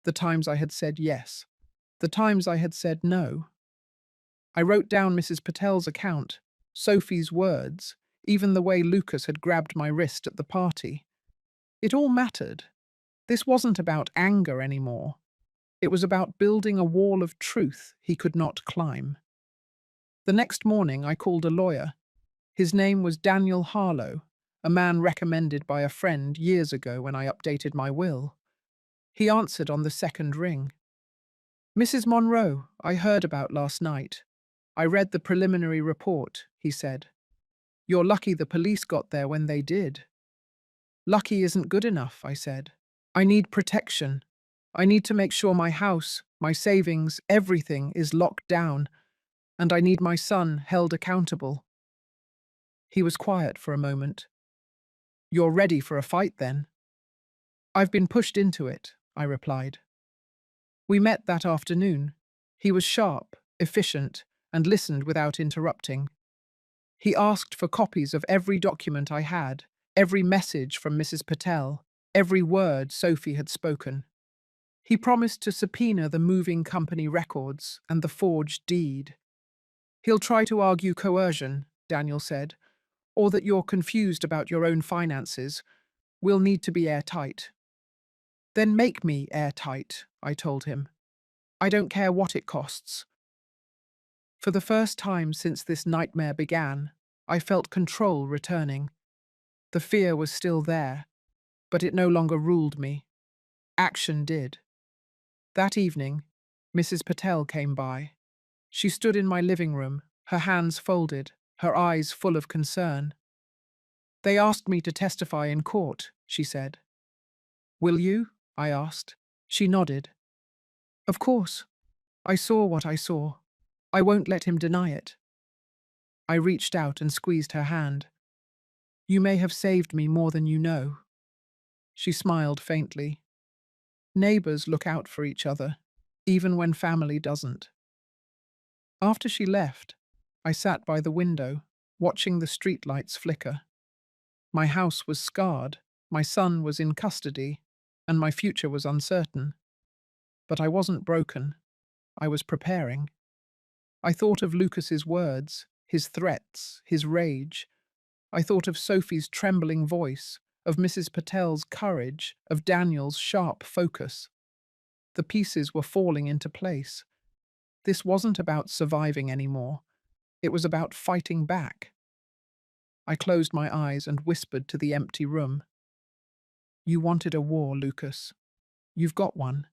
Speaker 1: the times I had said yes, the times I had said no. I wrote down Mrs. Patel's account, Sophie's words, even the way Lucas had grabbed my wrist at the party. It all mattered. This wasn't about anger anymore. It was about building a wall of truth he could not climb. The next morning, I called a lawyer. His name was Daniel Harlow, a man recommended by a friend years ago when I updated my will. He answered on the second ring. Mrs. Monroe, I heard about last night. I read the preliminary report, he said. You're lucky the police got there when they did. Lucky isn't good enough, I said. I need protection. I need to make sure my house, my savings, everything is locked down, and I need my son held accountable. He was quiet for a moment. You're ready for a fight, then? I've been pushed into it, I replied. We met that afternoon. He was sharp, efficient, and listened without interrupting. He asked for copies of every document I had, every message from Mrs. Patel, every word Sophie had spoken. He promised to subpoena the moving company records and the forged deed. He'll try to argue coercion, Daniel said, or that you're confused about your own finances. We'll need to be airtight. Then make me airtight, I told him. I don't care what it costs. For the first time since this nightmare began, I felt control returning. The fear was still there, but it no longer ruled me. Action did. That evening, Mrs. Patel came by. She stood in my living room, her hands folded, her eyes full of concern. They asked me to testify in court, she said. Will you? I asked. She nodded. Of course. I saw what I saw. I won't let him deny it. I reached out and squeezed her hand. You may have saved me more than you know. She smiled faintly. Neighbors look out for each other, even when family doesn't. After she left, I sat by the window, watching the streetlights flicker. My house was scarred, my son was in custody, and my future was uncertain. But I wasn't broken. I was preparing. I thought of Lucas's words, his threats, his rage. I thought of Sophie's trembling voice, of Mrs. Patel's courage, of Daniel's sharp focus. The pieces were falling into place. This wasn't about surviving anymore. It was about fighting back. I closed my eyes and whispered to the empty room. You wanted a war, Lucas. You've got one.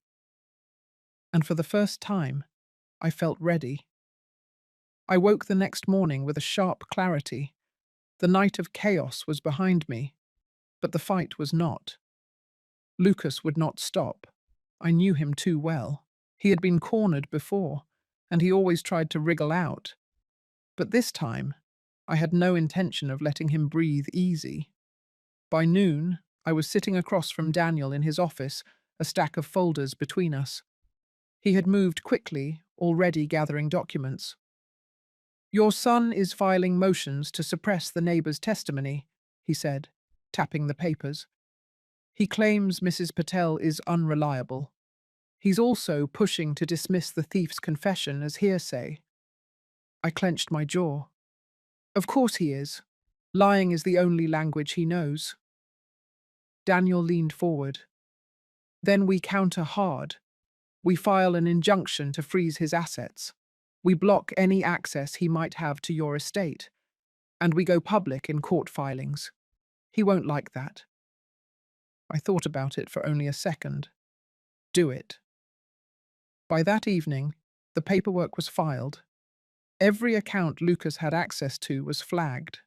Speaker 1: And for the first time, I felt ready. I woke the next morning with a sharp clarity. The night of chaos was behind me, but the fight was not. Lucas would not stop. I knew him too well. He had been cornered before, and he always tried to wriggle out. But this time, I had no intention of letting him breathe easy. By noon, I was sitting across from Daniel in his office, a stack of folders between us. He had moved quickly, already gathering documents. Your son is filing motions to suppress the neighbour's testimony, he said, tapping the papers. He claims Mrs. Patel is unreliable. He's also pushing to dismiss the thief's confession as hearsay. I clenched my jaw. Of course he is. Lying is the only language he knows. Daniel leaned forward. Then we counter hard. We file an injunction to freeze his assets. We block any access he might have to your estate. And we go public in court filings. He won't like that. I thought about it for only a second. Do it. By that evening, the paperwork was filed. Every account Lucas had access to was flagged.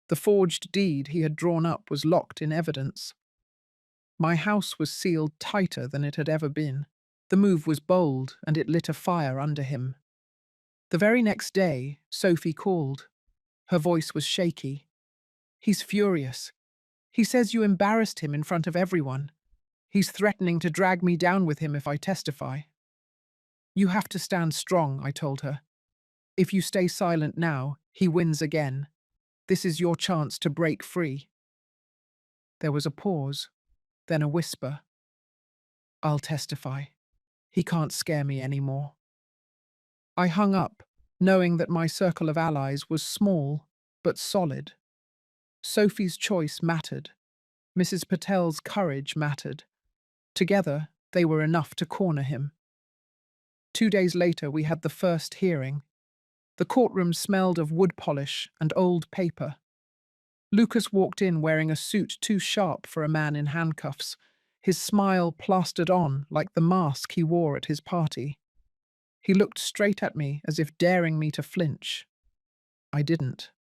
Speaker 1: The forged deed he had drawn up was locked in evidence. My house was sealed tighter than it had ever been. The move was bold, and it lit a fire under him. The very next day, Sophie called. Her voice was shaky. He's furious. He says you embarrassed him in front of everyone. He's threatening to drag me down with him if I testify. You have to stand strong, I told her. If you stay silent now, he wins again. This is your chance to break free. There was a pause, then a whisper. I'll testify. He can't scare me anymore. I hung up, knowing that my circle of allies was small, but solid. Sophie's choice mattered. Mrs. Patel's courage mattered. Together, they were enough to corner him. 2 days later, we had the first hearing. The courtroom smelled of wood polish and old paper. Lucas walked in wearing a suit too sharp for a man in handcuffs, his smile plastered on like the mask he wore at his party. He looked straight at me as if daring me to flinch. I didn't.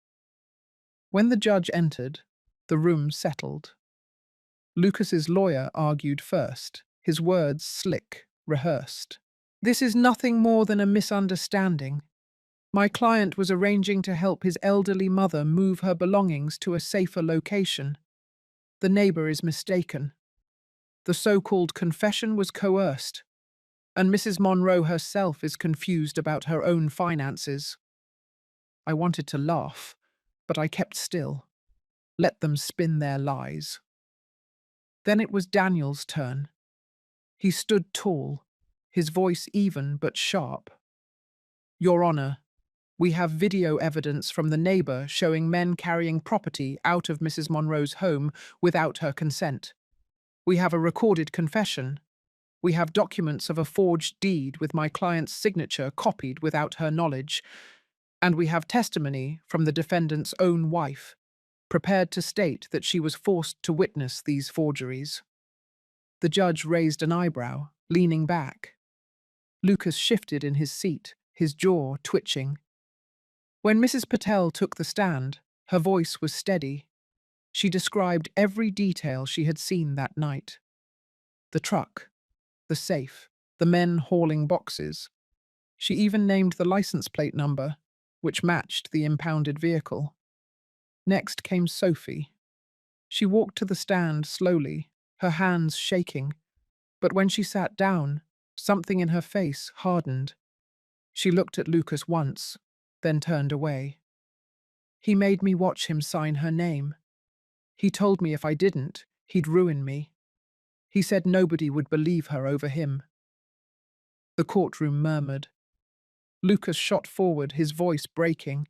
Speaker 1: When the judge entered, the room settled. Lucas's lawyer argued first, his words slick, rehearsed. This is nothing more than a misunderstanding. My client was arranging to help his elderly mother move her belongings to a safer location. The neighbour is mistaken. The so-called confession was coerced, and Mrs. Monroe herself is confused about her own finances. I wanted to laugh, but I kept still. Let them spin their lies. Then it was Daniel's turn. He stood tall, his voice even but sharp. Your Honour, we have video evidence from the neighbour showing men carrying property out of Mrs. Monroe's home without her consent. We have a recorded confession. We have documents of a forged deed with my client's signature copied without her knowledge. And we have testimony from the defendant's own wife, prepared to state that she was forced to witness these forgeries. The judge raised an eyebrow, leaning back. Lucas shifted in his seat, his jaw twitching. When Mrs. Patel took the stand, her voice was steady. She described every detail she had seen that night. The truck, the safe, the men hauling boxes. She even named the license plate number, which matched the impounded vehicle. Next came Sophie. She walked to the stand slowly, her hands shaking, but when she sat down, something in her face hardened. She looked at Lucas once, then turned away. He made me watch him sign her name. He told me if I didn't, he'd ruin me. He said nobody would believe her over him. The courtroom murmured. Lucas shot forward, his voice breaking.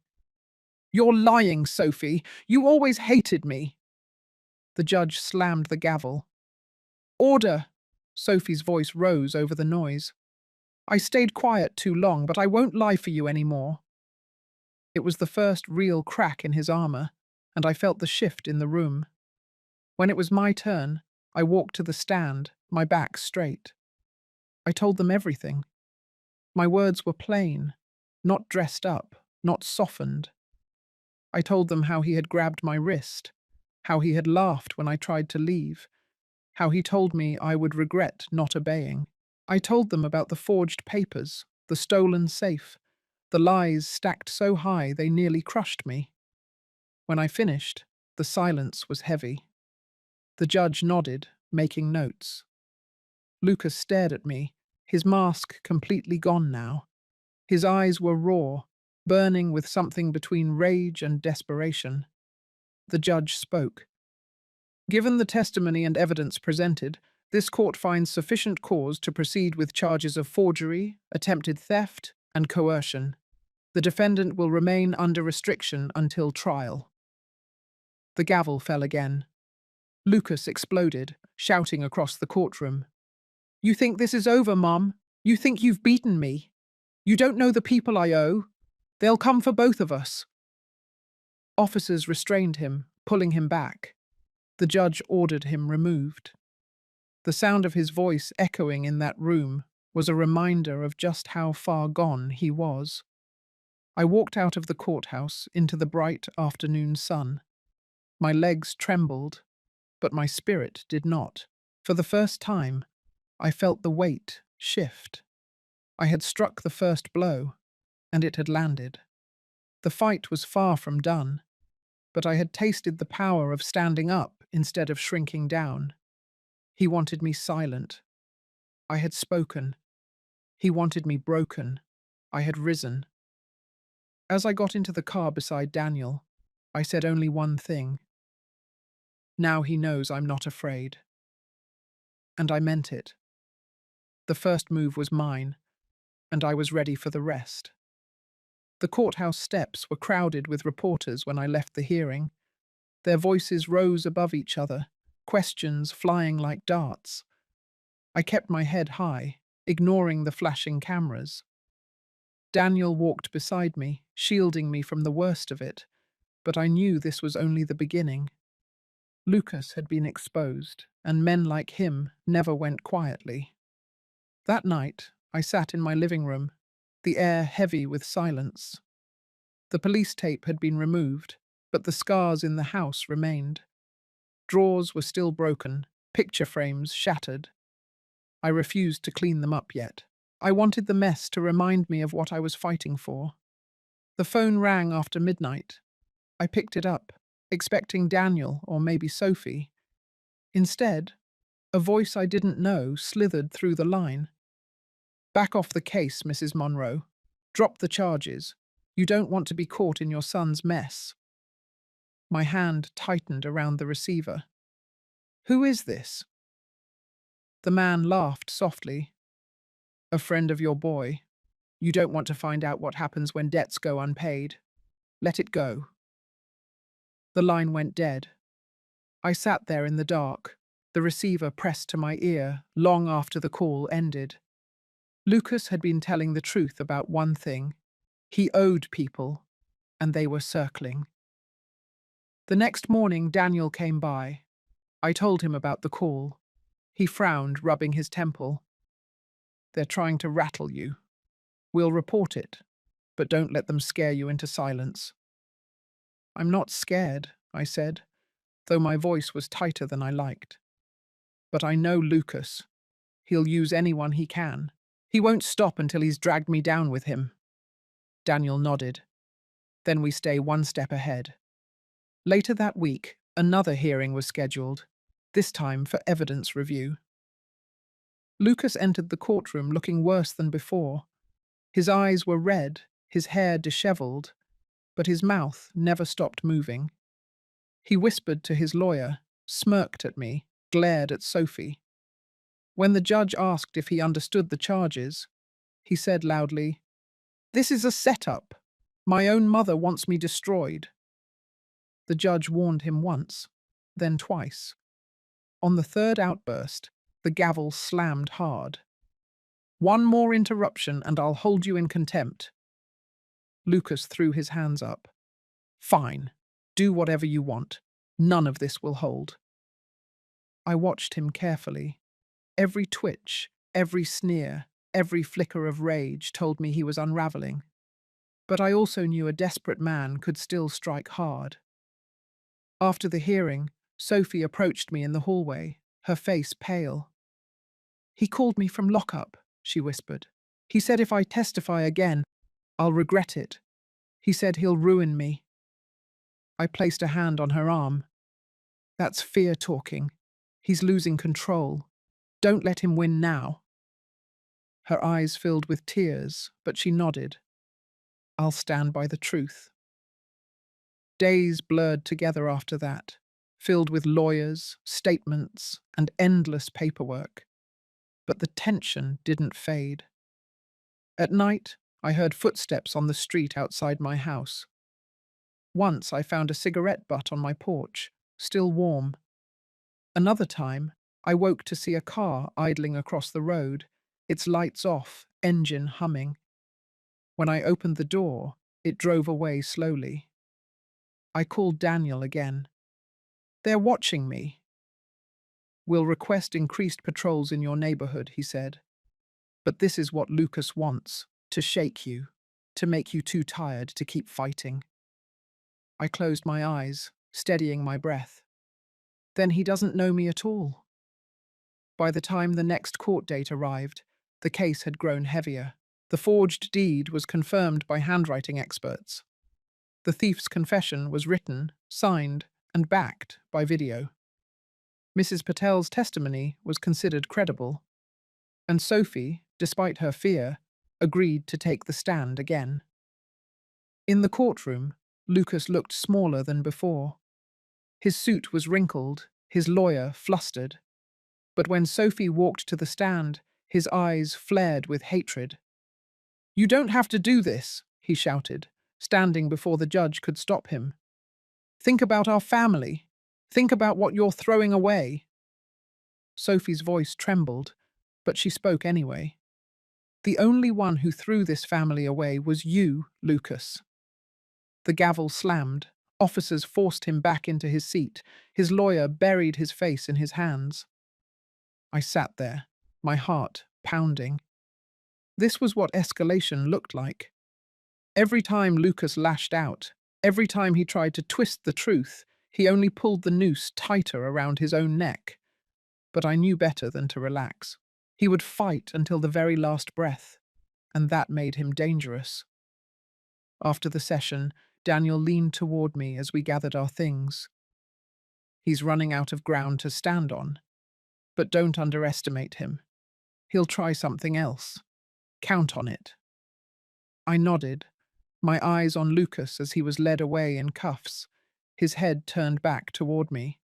Speaker 1: You're lying, Sophie. You always hated me. The judge slammed the gavel. Order! Sophie's voice rose over the noise. I stayed quiet too long, but I won't lie for you anymore. It was the first real crack in his armor, and I felt the shift in the room. When it was my turn, I walked to the stand, my back straight. I told them everything. My words were plain, not dressed up, not softened. I told them how he had grabbed my wrist, how he had laughed when I tried to leave, how he told me I would regret not obeying. I told them about the forged papers, the stolen safe, the lies stacked so high they nearly crushed me. When I finished, the silence was heavy. The judge nodded, making notes. Lucas stared at me, his mask completely gone now. His eyes were raw, burning with something between rage and desperation. The judge spoke. Given the testimony and evidence presented, this court finds sufficient cause to proceed with charges of forgery, attempted theft, and coercion. The defendant will remain under restriction until trial. The gavel fell again. Lucas exploded, shouting across the courtroom. You think this is over, Mum? You think you've beaten me? You don't know the people I owe. They'll come for both of us. Officers restrained him, pulling him back. The judge ordered him removed. The sound of his voice echoing in that room was a reminder of just how far gone he was. I walked out of the courthouse into the bright afternoon sun. My legs trembled, but my spirit did not. For the first time, I felt the weight shift. I had struck the first blow, and it had landed. The fight was far from done, but I had tasted the power of standing up instead of shrinking down. He wanted me silent. I had spoken. He wanted me broken. I had risen. As I got into the car beside Daniel, I said only one thing. Now he knows I'm not afraid. And I meant it. The first move was mine, and I was ready for the rest. The courthouse steps were crowded with reporters when I left the hearing. Their voices rose above each other, questions flying like darts. I kept my head high, ignoring the flashing cameras. Daniel walked beside me, shielding me from the worst of it, but I knew this was only the beginning. Lucas had been exposed, and men like him never went quietly. That night, I sat in my living room, the air heavy with silence. The police tape had been removed, but the scars in the house remained. Drawers were still broken, picture frames shattered. I refused to clean them up yet. I wanted the mess to remind me of what I was fighting for. The phone rang after midnight. I picked it up, expecting Daniel or maybe Sophie. Instead, a voice I didn't know slithered through the line. Back off the case, Mrs. Monroe. Drop the charges. You don't want to be caught in your son's mess. My hand tightened around the receiver. Who is this? The man laughed softly. A friend of your boy. You don't want to find out what happens when debts go unpaid. Let it go. The line went dead. I sat there in the dark, the receiver pressed to my ear long after the call ended. Lucas had been telling the truth about one thing. He owed people, and they were circling. The next morning, Daniel came by. I told him about the call. He frowned, rubbing his temple. They're trying to rattle you. We'll report it, but don't let them scare you into silence. I'm not scared, I said, though my voice was tighter than I liked. But I know Lucas. He'll use anyone he can. He won't stop until he's dragged me down with him. Daniel nodded. Then we stay one step ahead. Later that week, another hearing was scheduled, this time for evidence review. Lucas entered the courtroom looking worse than before. His eyes were red, his hair disheveled, but his mouth never stopped moving. He whispered to his lawyer, smirked at me, glared at Sophie. When the judge asked if he understood the charges, he said loudly, "This is a setup. My own mother wants me destroyed. The judge warned him once, then twice. On the third outburst, the gavel slammed hard. One more interruption and I'll hold you in contempt. Lucas threw his hands up. Fine. Do whatever you want. None of this will hold. I watched him carefully. Every twitch, every sneer, every flicker of rage told me he was unraveling. But I also knew a desperate man could still strike hard. After the hearing, Sophie approached me in the hallway, her face pale. He called me from lockup, she whispered. He said if I testify again, I'll regret it. He said he'll ruin me. I placed a hand on her arm. That's fear talking. He's losing control. Don't let him win now. Her eyes filled with tears, but she nodded. I'll stand by the truth. Days blurred together after that, filled with lawyers, statements, and endless paperwork. But the tension didn't fade. At night, I heard footsteps on the street outside my house. Once I found a cigarette butt on my porch, still warm. Another time, I woke to see a car idling across the road, its lights off, engine humming. When I opened the door, it drove away slowly. I called Daniel again. They're watching me. We'll request increased patrols in your neighborhood, he said. But this is what Lucas wants, to shake you, to make you too tired to keep fighting. I closed my eyes, steadying my breath. Then he doesn't know me at all. By the time the next court date arrived, the case had grown heavier. The forged deed was confirmed by handwriting experts. The thief's confession was written, signed, and backed by video. Mrs. Patel's testimony was considered credible, and Sophie, despite her fear, agreed to take the stand again. In the courtroom, Lucas looked smaller than before. His suit was wrinkled, his lawyer flustered. But when Sophie walked to the stand, his eyes flared with hatred. "You don't have to do this," he shouted, standing before the judge could stop him. "Think about our family. Think about what you're throwing away." Sophie's voice trembled, but she spoke anyway. "The only one who threw this family away was you, Lucas." The gavel slammed. Officers forced him back into his seat. His lawyer buried his face in his hands. I sat there, my heart pounding. This was what escalation looked like. Every time Lucas lashed out, every time he tried to twist the truth, he only pulled the noose tighter around his own neck. But I knew better than to relax. He would fight until the very last breath, and that made him dangerous. After the session, Daniel leaned toward me as we gathered our things. He's running out of ground to stand on. But don't underestimate him. He'll try something else. Count on it. I nodded, my eyes on Lucas as he was led away in cuffs, his head turned back toward me.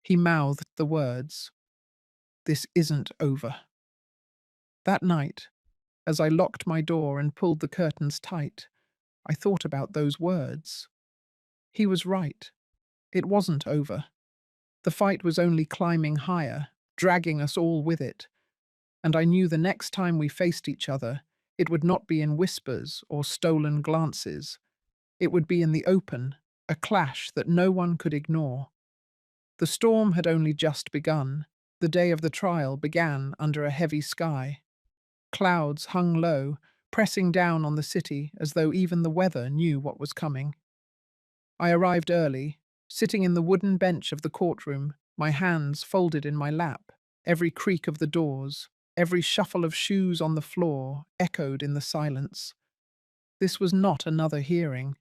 Speaker 1: He mouthed the words, "This isn't over." That night, as I locked my door and pulled the curtains tight, I thought about those words. He was right. It wasn't over. The fight was only climbing higher, dragging us all with it. And I knew the next time we faced each other, it would not be in whispers or stolen glances. It would be in the open, a clash that no one could ignore. The storm had only just begun. The day of the trial began under a heavy sky. Clouds hung low, pressing down on the city as though even the weather knew what was coming. I arrived early, sitting in the wooden bench of the courtroom, my hands folded in my lap. Every creak of the doors, every shuffle of shoes on the floor echoed in the silence. This was not another hearing.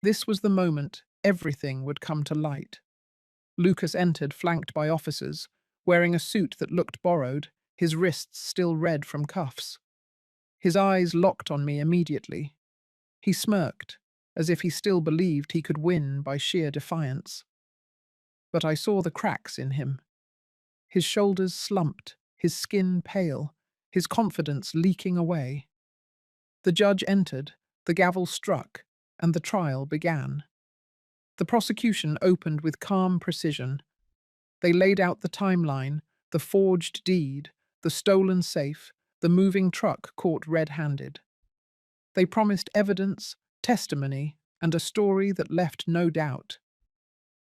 Speaker 1: This was the moment everything would come to light. Lucas entered flanked by officers, wearing a suit that looked borrowed, his wrists still red from cuffs. His eyes locked on me immediately. He smirked, as if he still believed he could win by sheer defiance. But I saw the cracks in him. His shoulders slumped, his skin pale, his confidence leaking away. The judge entered, the gavel struck, and the trial began. The prosecution opened with calm precision. They laid out the timeline, the forged deed, the stolen safe, the moving truck caught red-handed. They promised evidence, testimony, and a story that left no doubt.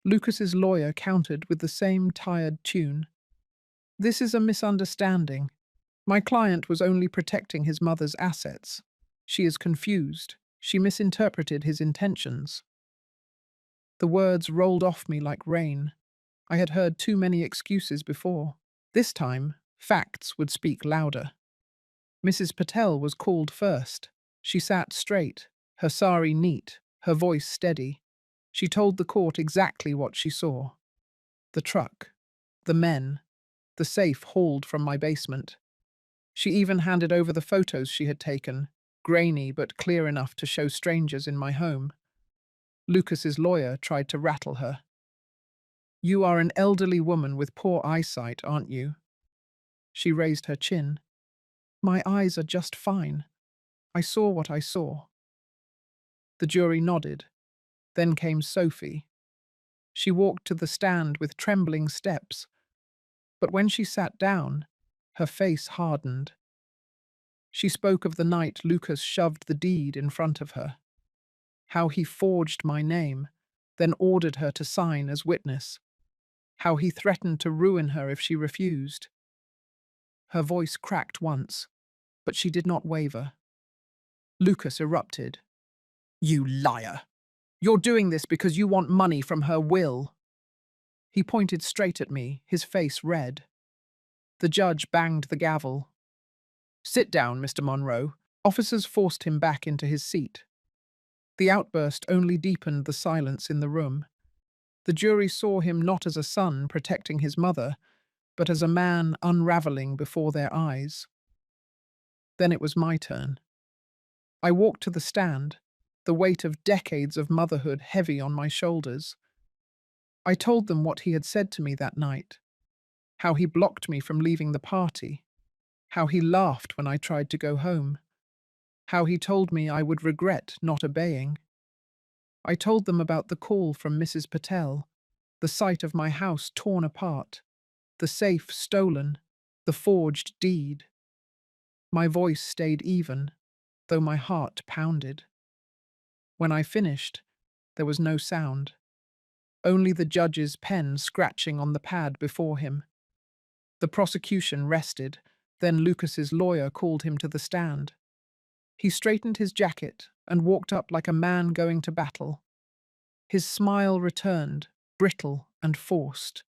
Speaker 1: Lucas's lawyer countered with the same tired tune. "This is a misunderstanding. My client was only protecting his mother's assets. She is confused. She misinterpreted his intentions." The words rolled off me like rain. I had heard too many excuses before. This time, facts would speak louder. Mrs. Patel was called first. She sat straight, her sari neat, her voice steady. She told the court exactly what she saw. The truck, the men, the safe hauled from my basement. She even handed over the photos she had taken, grainy but clear enough to show strangers in my home. Lucas's lawyer tried to rattle her. "You are an elderly woman with poor eyesight, aren't you?" She raised her chin. "My eyes are just fine. I saw what I saw." The jury nodded. Then came Sophie. She walked to the stand with trembling steps, but when she sat down, her face hardened. She spoke of the night Lucas shoved the deed in front of her, how he forged my name, then ordered her to sign as witness, how he threatened to ruin her if she refused. Her voice cracked once, but she did not waver. Lucas erupted. "You liar! You're doing this because you want money from her will." He pointed straight at me, his face red. The judge banged the gavel. "Sit down, Mr. Monroe." Officers forced him back into his seat. The outburst only deepened the silence in the room. The jury saw him not as a son protecting his mother, but as a man unraveling before their eyes. Then it was my turn. I walked to the stand, the weight of decades of motherhood heavy on my shoulders. I told them what he had said to me that night, how he blocked me from leaving the party, how he laughed when I tried to go home, how he told me I would regret not obeying. I told them about the call from Mrs. Patel, the sight of my house torn apart, the safe stolen, the forged deed. My voice stayed even, though my heart pounded. When I finished, there was no sound, only the judge's pen scratching on the pad before him. The prosecution rested, then Lucas's lawyer called him to the stand. He straightened his jacket and walked up like a man going to battle. His smile returned, brittle and forced.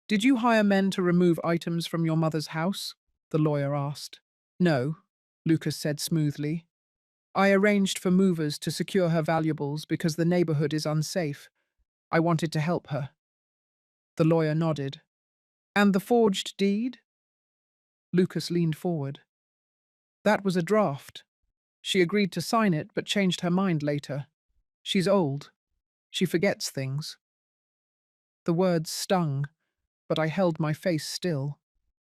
Speaker 1: "Did you hire men to remove items from your mother's house?" the lawyer asked. "No," Lucas said smoothly. "I arranged for movers to secure her valuables because the neighborhood is unsafe. I wanted to help her." The lawyer nodded. "And the forged deed?" Lucas leaned forward. "That was a draft. She agreed to sign it but changed her mind later. She's old. She forgets things." The words stung, but I held my face still.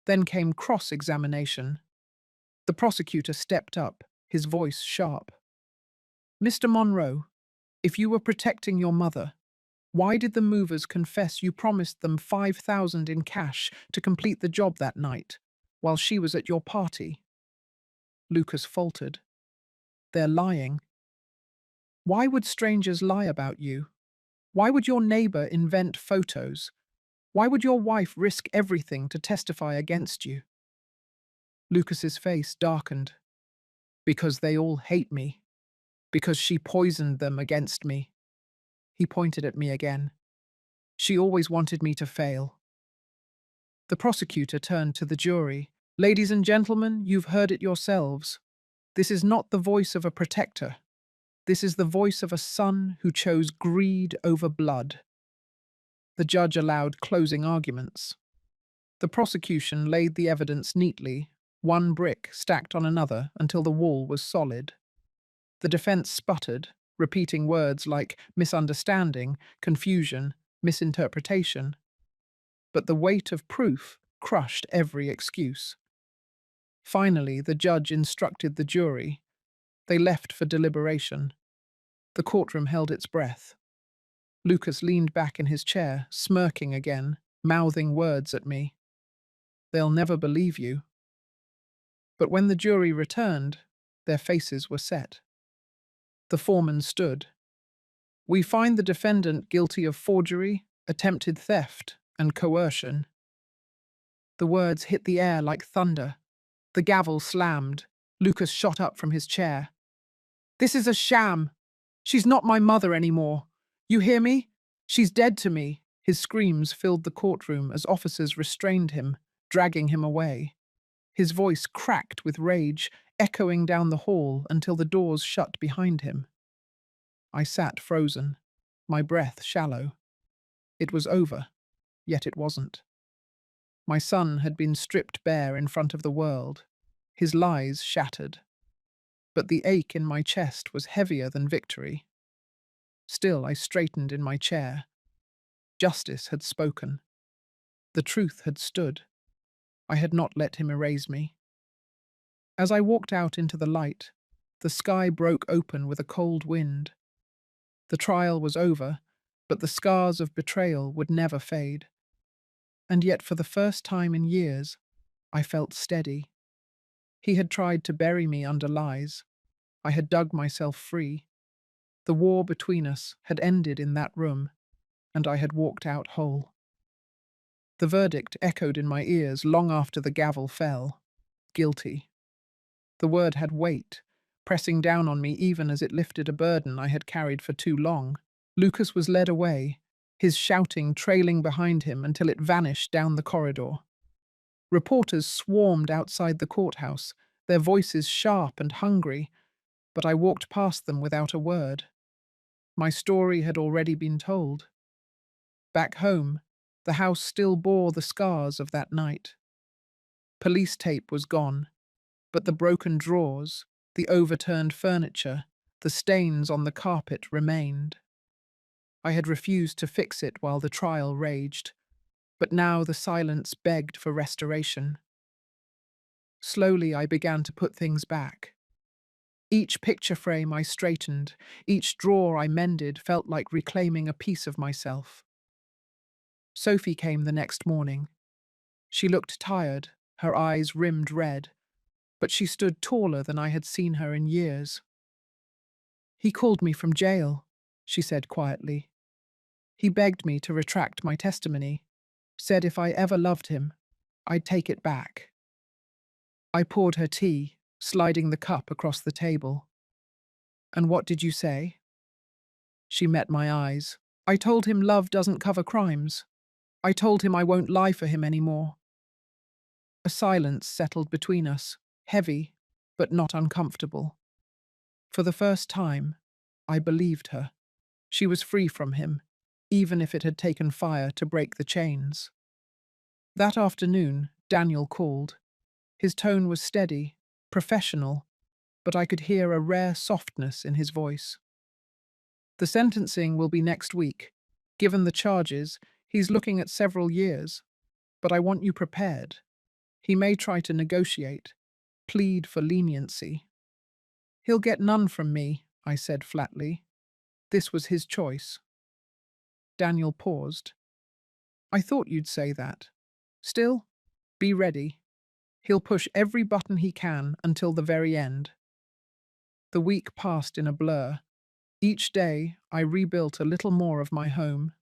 Speaker 1: Then came cross-examination. The prosecutor stepped up, his voice sharp. "Mr. Monroe, if you were protecting your mother, why did the movers confess you promised them $5,000 in cash to complete the job that night, while she was at your party?" Lucas faltered. "They're lying." "Why would strangers lie about you? Why would your neighbor invent photos? Why would your wife risk everything to testify against you?" Lucas's face darkened. "Because they all hate me. Because she poisoned them against me." He pointed at me again. "She always wanted me to fail." The prosecutor turned to the jury. "Ladies and gentlemen, you've heard it yourselves. This is not the voice of a protector. This is the voice of a son who chose greed over blood." The judge allowed closing arguments. The prosecution laid the evidence neatly, one brick stacked on another until the wall was solid. The defense sputtered, repeating words like misunderstanding, confusion, misinterpretation. But the weight of proof crushed every excuse. Finally, the judge instructed the jury. They left for deliberation. The courtroom held its breath. Lucas leaned back in his chair, smirking again, mouthing words at me. They'll never believe you. But when the jury returned, their faces were set. The foreman stood. We find the defendant guilty of forgery, attempted theft, and coercion. The words hit the air like thunder. The gavel slammed. Lucas shot up from his chair. This is a sham. She's not my mother anymore. You hear me? She's dead to me. His screams filled the courtroom as officers restrained him, dragging him away. His voice cracked with rage, echoing down the hall until the doors shut behind him. I sat frozen, my breath shallow. It was over, yet it wasn't. My son had been stripped bare in front of the world, his lies shattered. But the ache in my chest was heavier than victory. Still, I straightened in my chair. Justice had spoken. The truth had stood. I had not let him erase me. As I walked out into the light, the sky broke open with a cold wind. The trial was over, but the scars of betrayal would never fade. And yet, for the first time in years, I felt steady. He had tried to bury me under lies. I had dug myself free. The war between us had ended in that room, and I had walked out whole. The verdict echoed in my ears long after the gavel fell. Guilty. The word had weight, pressing down on me even as it lifted a burden I had carried for too long. Lucas was led away, his shouting trailing behind him until it vanished down the corridor. Reporters swarmed outside the courthouse, their voices sharp and hungry, but I walked past them without a word. My story had already been told. Back home, the house still bore the scars of that night. Police tape was gone, but the broken drawers, the overturned furniture, the stains on the carpet remained. I had refused to fix it while the trial raged, but now the silence begged for restoration. Slowly I began to put things back. Each picture frame I straightened, each drawer I mended felt like reclaiming a piece of myself. Sophie came the next morning. She looked tired, her eyes rimmed red, but she stood taller than I had seen her in years. He called me from jail, she said quietly. He begged me to retract my testimony, said if I ever loved him, I'd take it back. I poured her tea, sliding the cup across the table. And what did you say? She met my eyes. I told him love doesn't cover crimes. I told him I won't lie for him anymore. A silence settled between us, heavy, but not uncomfortable. For the first time, I believed her. She was free from him, even if it had taken fire to break the chains. That afternoon, Daniel called. His tone was steady, professional, but I could hear a rare softness in his voice. The sentencing will be next week. Given the charges, he's looking at several years. But I want you prepared. He may try to negotiate, plead for leniency. He'll get none from me, I said flatly. This was his choice. Daniel paused. I thought you'd say that. Still, be ready. He'll push every button he can until the very end. The week passed in a blur. Each day, I rebuilt a little more of my home.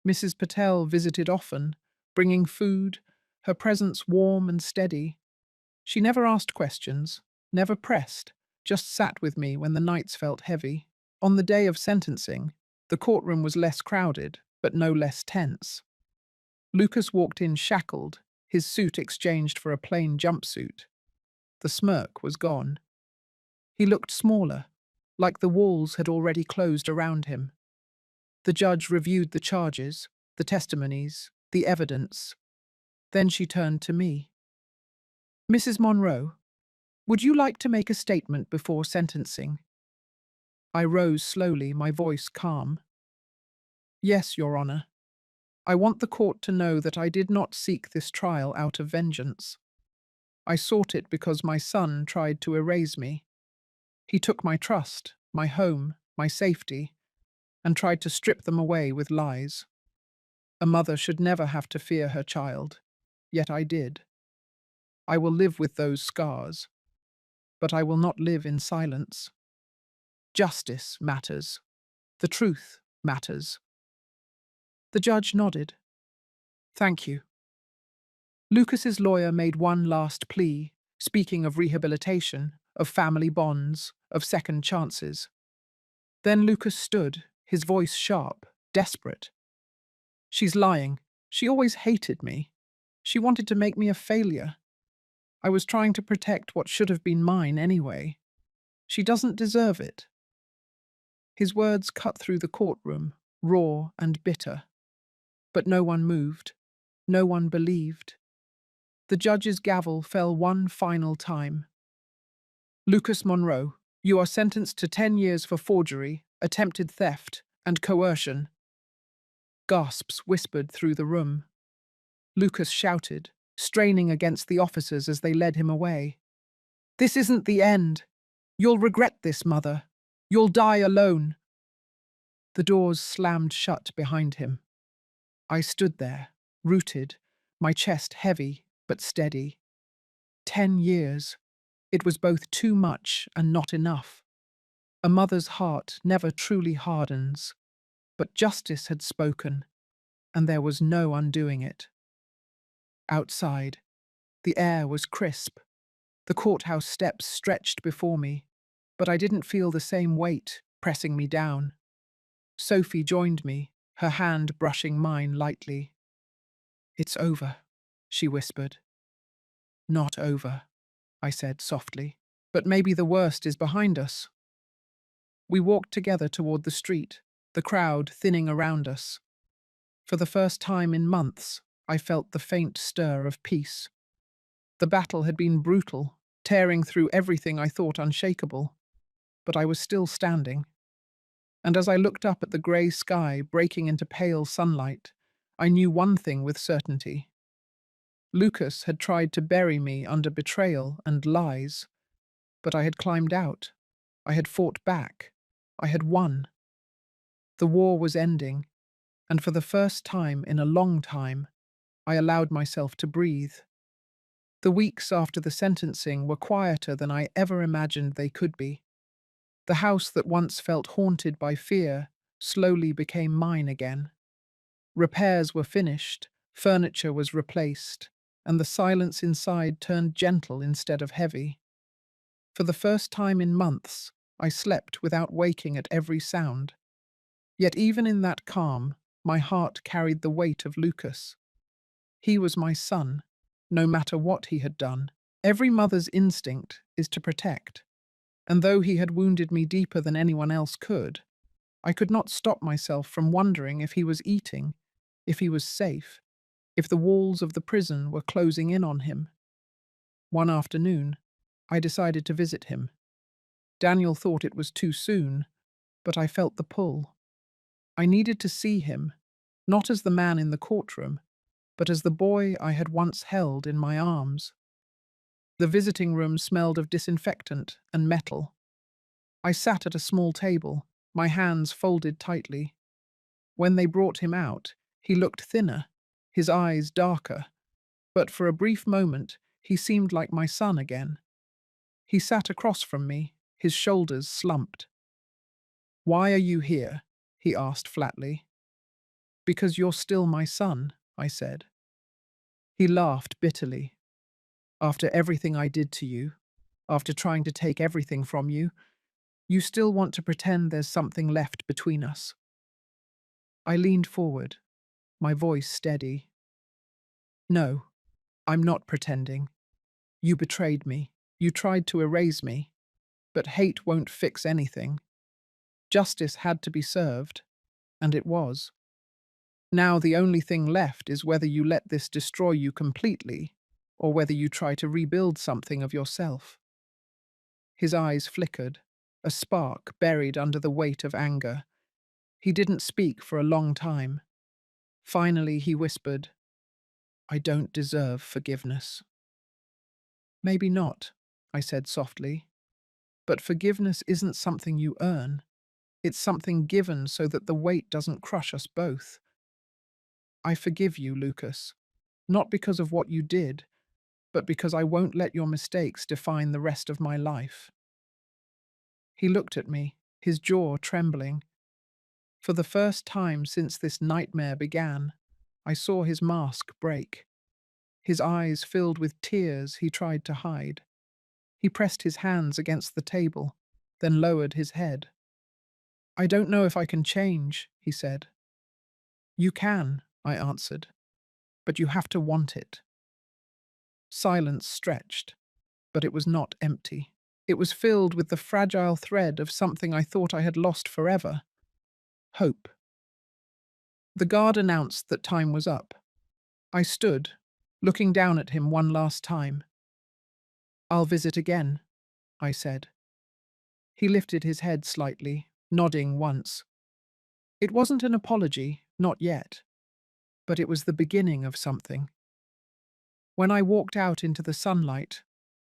Speaker 1: Mrs. Patel visited often, bringing food, her presence warm and steady. She never asked questions, never pressed, just sat with me when the nights felt heavy. On the day of sentencing, the courtroom was less crowded, but no less tense. Lucas walked in shackled, his suit exchanged for a plain jumpsuit. The smirk was gone. He looked smaller, like the walls had already closed around him. The judge reviewed the charges, the testimonies, the evidence. Then she turned to me. Mrs. Monroe, would you like to make a statement before sentencing? I rose slowly, my voice calm. Yes, Your Honor. I want the court to know that I did not seek this trial out of vengeance. I sought it because my son tried to erase me. He took my trust, my home, my safety, and tried to strip them away with lies. A mother should never have to fear her child, yet I did. I will live with those scars, but I will not live in silence. Justice matters. The truth matters. The judge nodded. Thank you. Lucas's lawyer made one last plea, speaking of rehabilitation, of family bonds, of second chances. Then Lucas stood, his voice sharp, desperate. She's lying. She always hated me. She wanted to make me a failure. I was trying to protect what should have been mine anyway. She doesn't deserve it. His words cut through the courtroom, raw and bitter. But no one moved. No one believed. The judge's gavel fell one final time. Lucas Monroe, you are sentenced to 10 years for forgery, attempted theft, and coercion. Gasps whispered through the room. Lucas shouted, straining against the officers as they led him away. This isn't the end. You'll regret this, Mother. You'll die alone. The doors slammed shut behind him. I stood there, rooted, my chest heavy but steady. 10 years. It was both too much and not enough. A mother's heart never truly hardens, but justice had spoken, and there was no undoing it. Outside, the air was crisp. The courthouse steps stretched before me, but I didn't feel the same weight pressing me down. Sophie joined me, her hand brushing mine lightly. It's over, she whispered. Not over, I said softly, but maybe the worst is behind us. We walked together toward the street, the crowd thinning around us. For the first time in months, I felt the faint stir of peace. The battle had been brutal, tearing through everything I thought unshakable, but I was still standing. And as I looked up at the grey sky breaking into pale sunlight, I knew one thing with certainty. Lucas had tried to bury me under betrayal and lies, but I had climbed out. I had fought back. I had won. The war was ending, and for the first time in a long time, I allowed myself to breathe. The weeks after the sentencing were quieter than I ever imagined they could be. The house that once felt haunted by fear slowly became mine again. Repairs were finished, furniture was replaced, and the silence inside turned gentle instead of heavy. For the first time in months, I slept without waking at every sound. Yet even in that calm, my heart carried the weight of Lucas. He was my son, no matter what he had done. Every mother's instinct is to protect. And though he had wounded me deeper than anyone else I could not stop myself from wondering if he was eating, if he was safe, if the walls of the prison were closing in on him. One afternoon, I decided to visit him. Daniel thought it was too soon, but I felt the pull. I needed to see him, not as the man in the courtroom, but as the boy I had once held in my arms. The visiting room smelled of disinfectant and metal. I sat at a small table, my hands folded tightly. When they brought him out, he looked thinner, his eyes darker, but for a brief moment he seemed like my son again. He sat across from me, his shoulders slumped. "Why are you here?" he asked flatly. "Because you're still my son," I said. He laughed bitterly. "After everything I did to you, after trying to take everything from you, you still want to pretend there's something left between us." I leaned forward, my voice steady. "No, I'm not pretending. You betrayed me. You tried to erase me. But hate won't fix anything. Justice had to be served, and it was. Now the only thing left is whether you let this destroy you completely, or whether you try to rebuild something of yourself." His eyes flickered, a spark buried under the weight of anger. He didn't speak for a long time. Finally he whispered, "I don't deserve forgiveness." "Maybe not," I said softly. "But forgiveness isn't something you earn. It's something given so that the weight doesn't crush us both. I forgive you, Lucas, not because of what you did, but because I won't let your mistakes define the rest of my life. He looked at me, his jaw trembling. For the first time since this nightmare began, I saw his mask break. His eyes filled with tears he tried to hide. He pressed his hands against the table, then lowered his head. I don't know if I can change, he said. You can, I answered, but you have to want it. Silence stretched, but it was not empty. It was filled with the fragile thread of something I thought I had lost forever: hope. The guard announced that time was up. I stood, looking down at him one last time. I'll visit again, I said. He lifted his head slightly, nodding once. It wasn't an apology, not yet, but it was the beginning of something. When I walked out into the sunlight,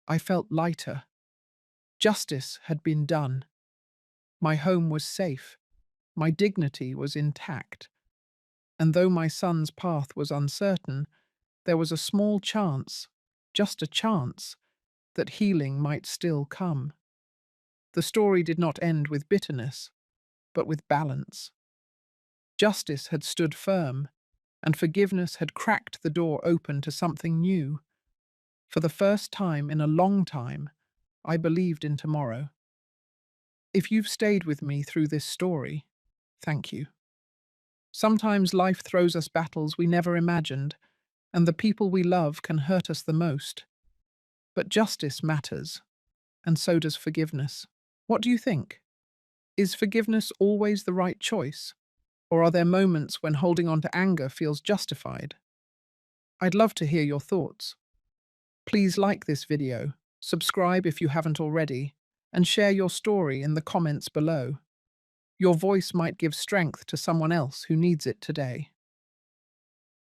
Speaker 1: I felt lighter. Justice had been done. My home was safe. My dignity was intact. And though my son's path was uncertain, there was a small chance, just a chance, that healing might still come. The story did not end with bitterness, but with balance. Justice had stood firm, and forgiveness had cracked the door open to something new. For the first time in a long time, I believed in tomorrow. If you've stayed with me through this story, thank you. Sometimes life throws us battles we never imagined, and the people we love can hurt us the most. But justice matters, and so does forgiveness. What do you think? Is forgiveness always the right choice? Or are there moments when holding on to anger feels justified? I'd love to hear your thoughts. Please like this video, subscribe if you haven't already, and share your story in the comments below. Your voice might give strength to someone else who needs it today.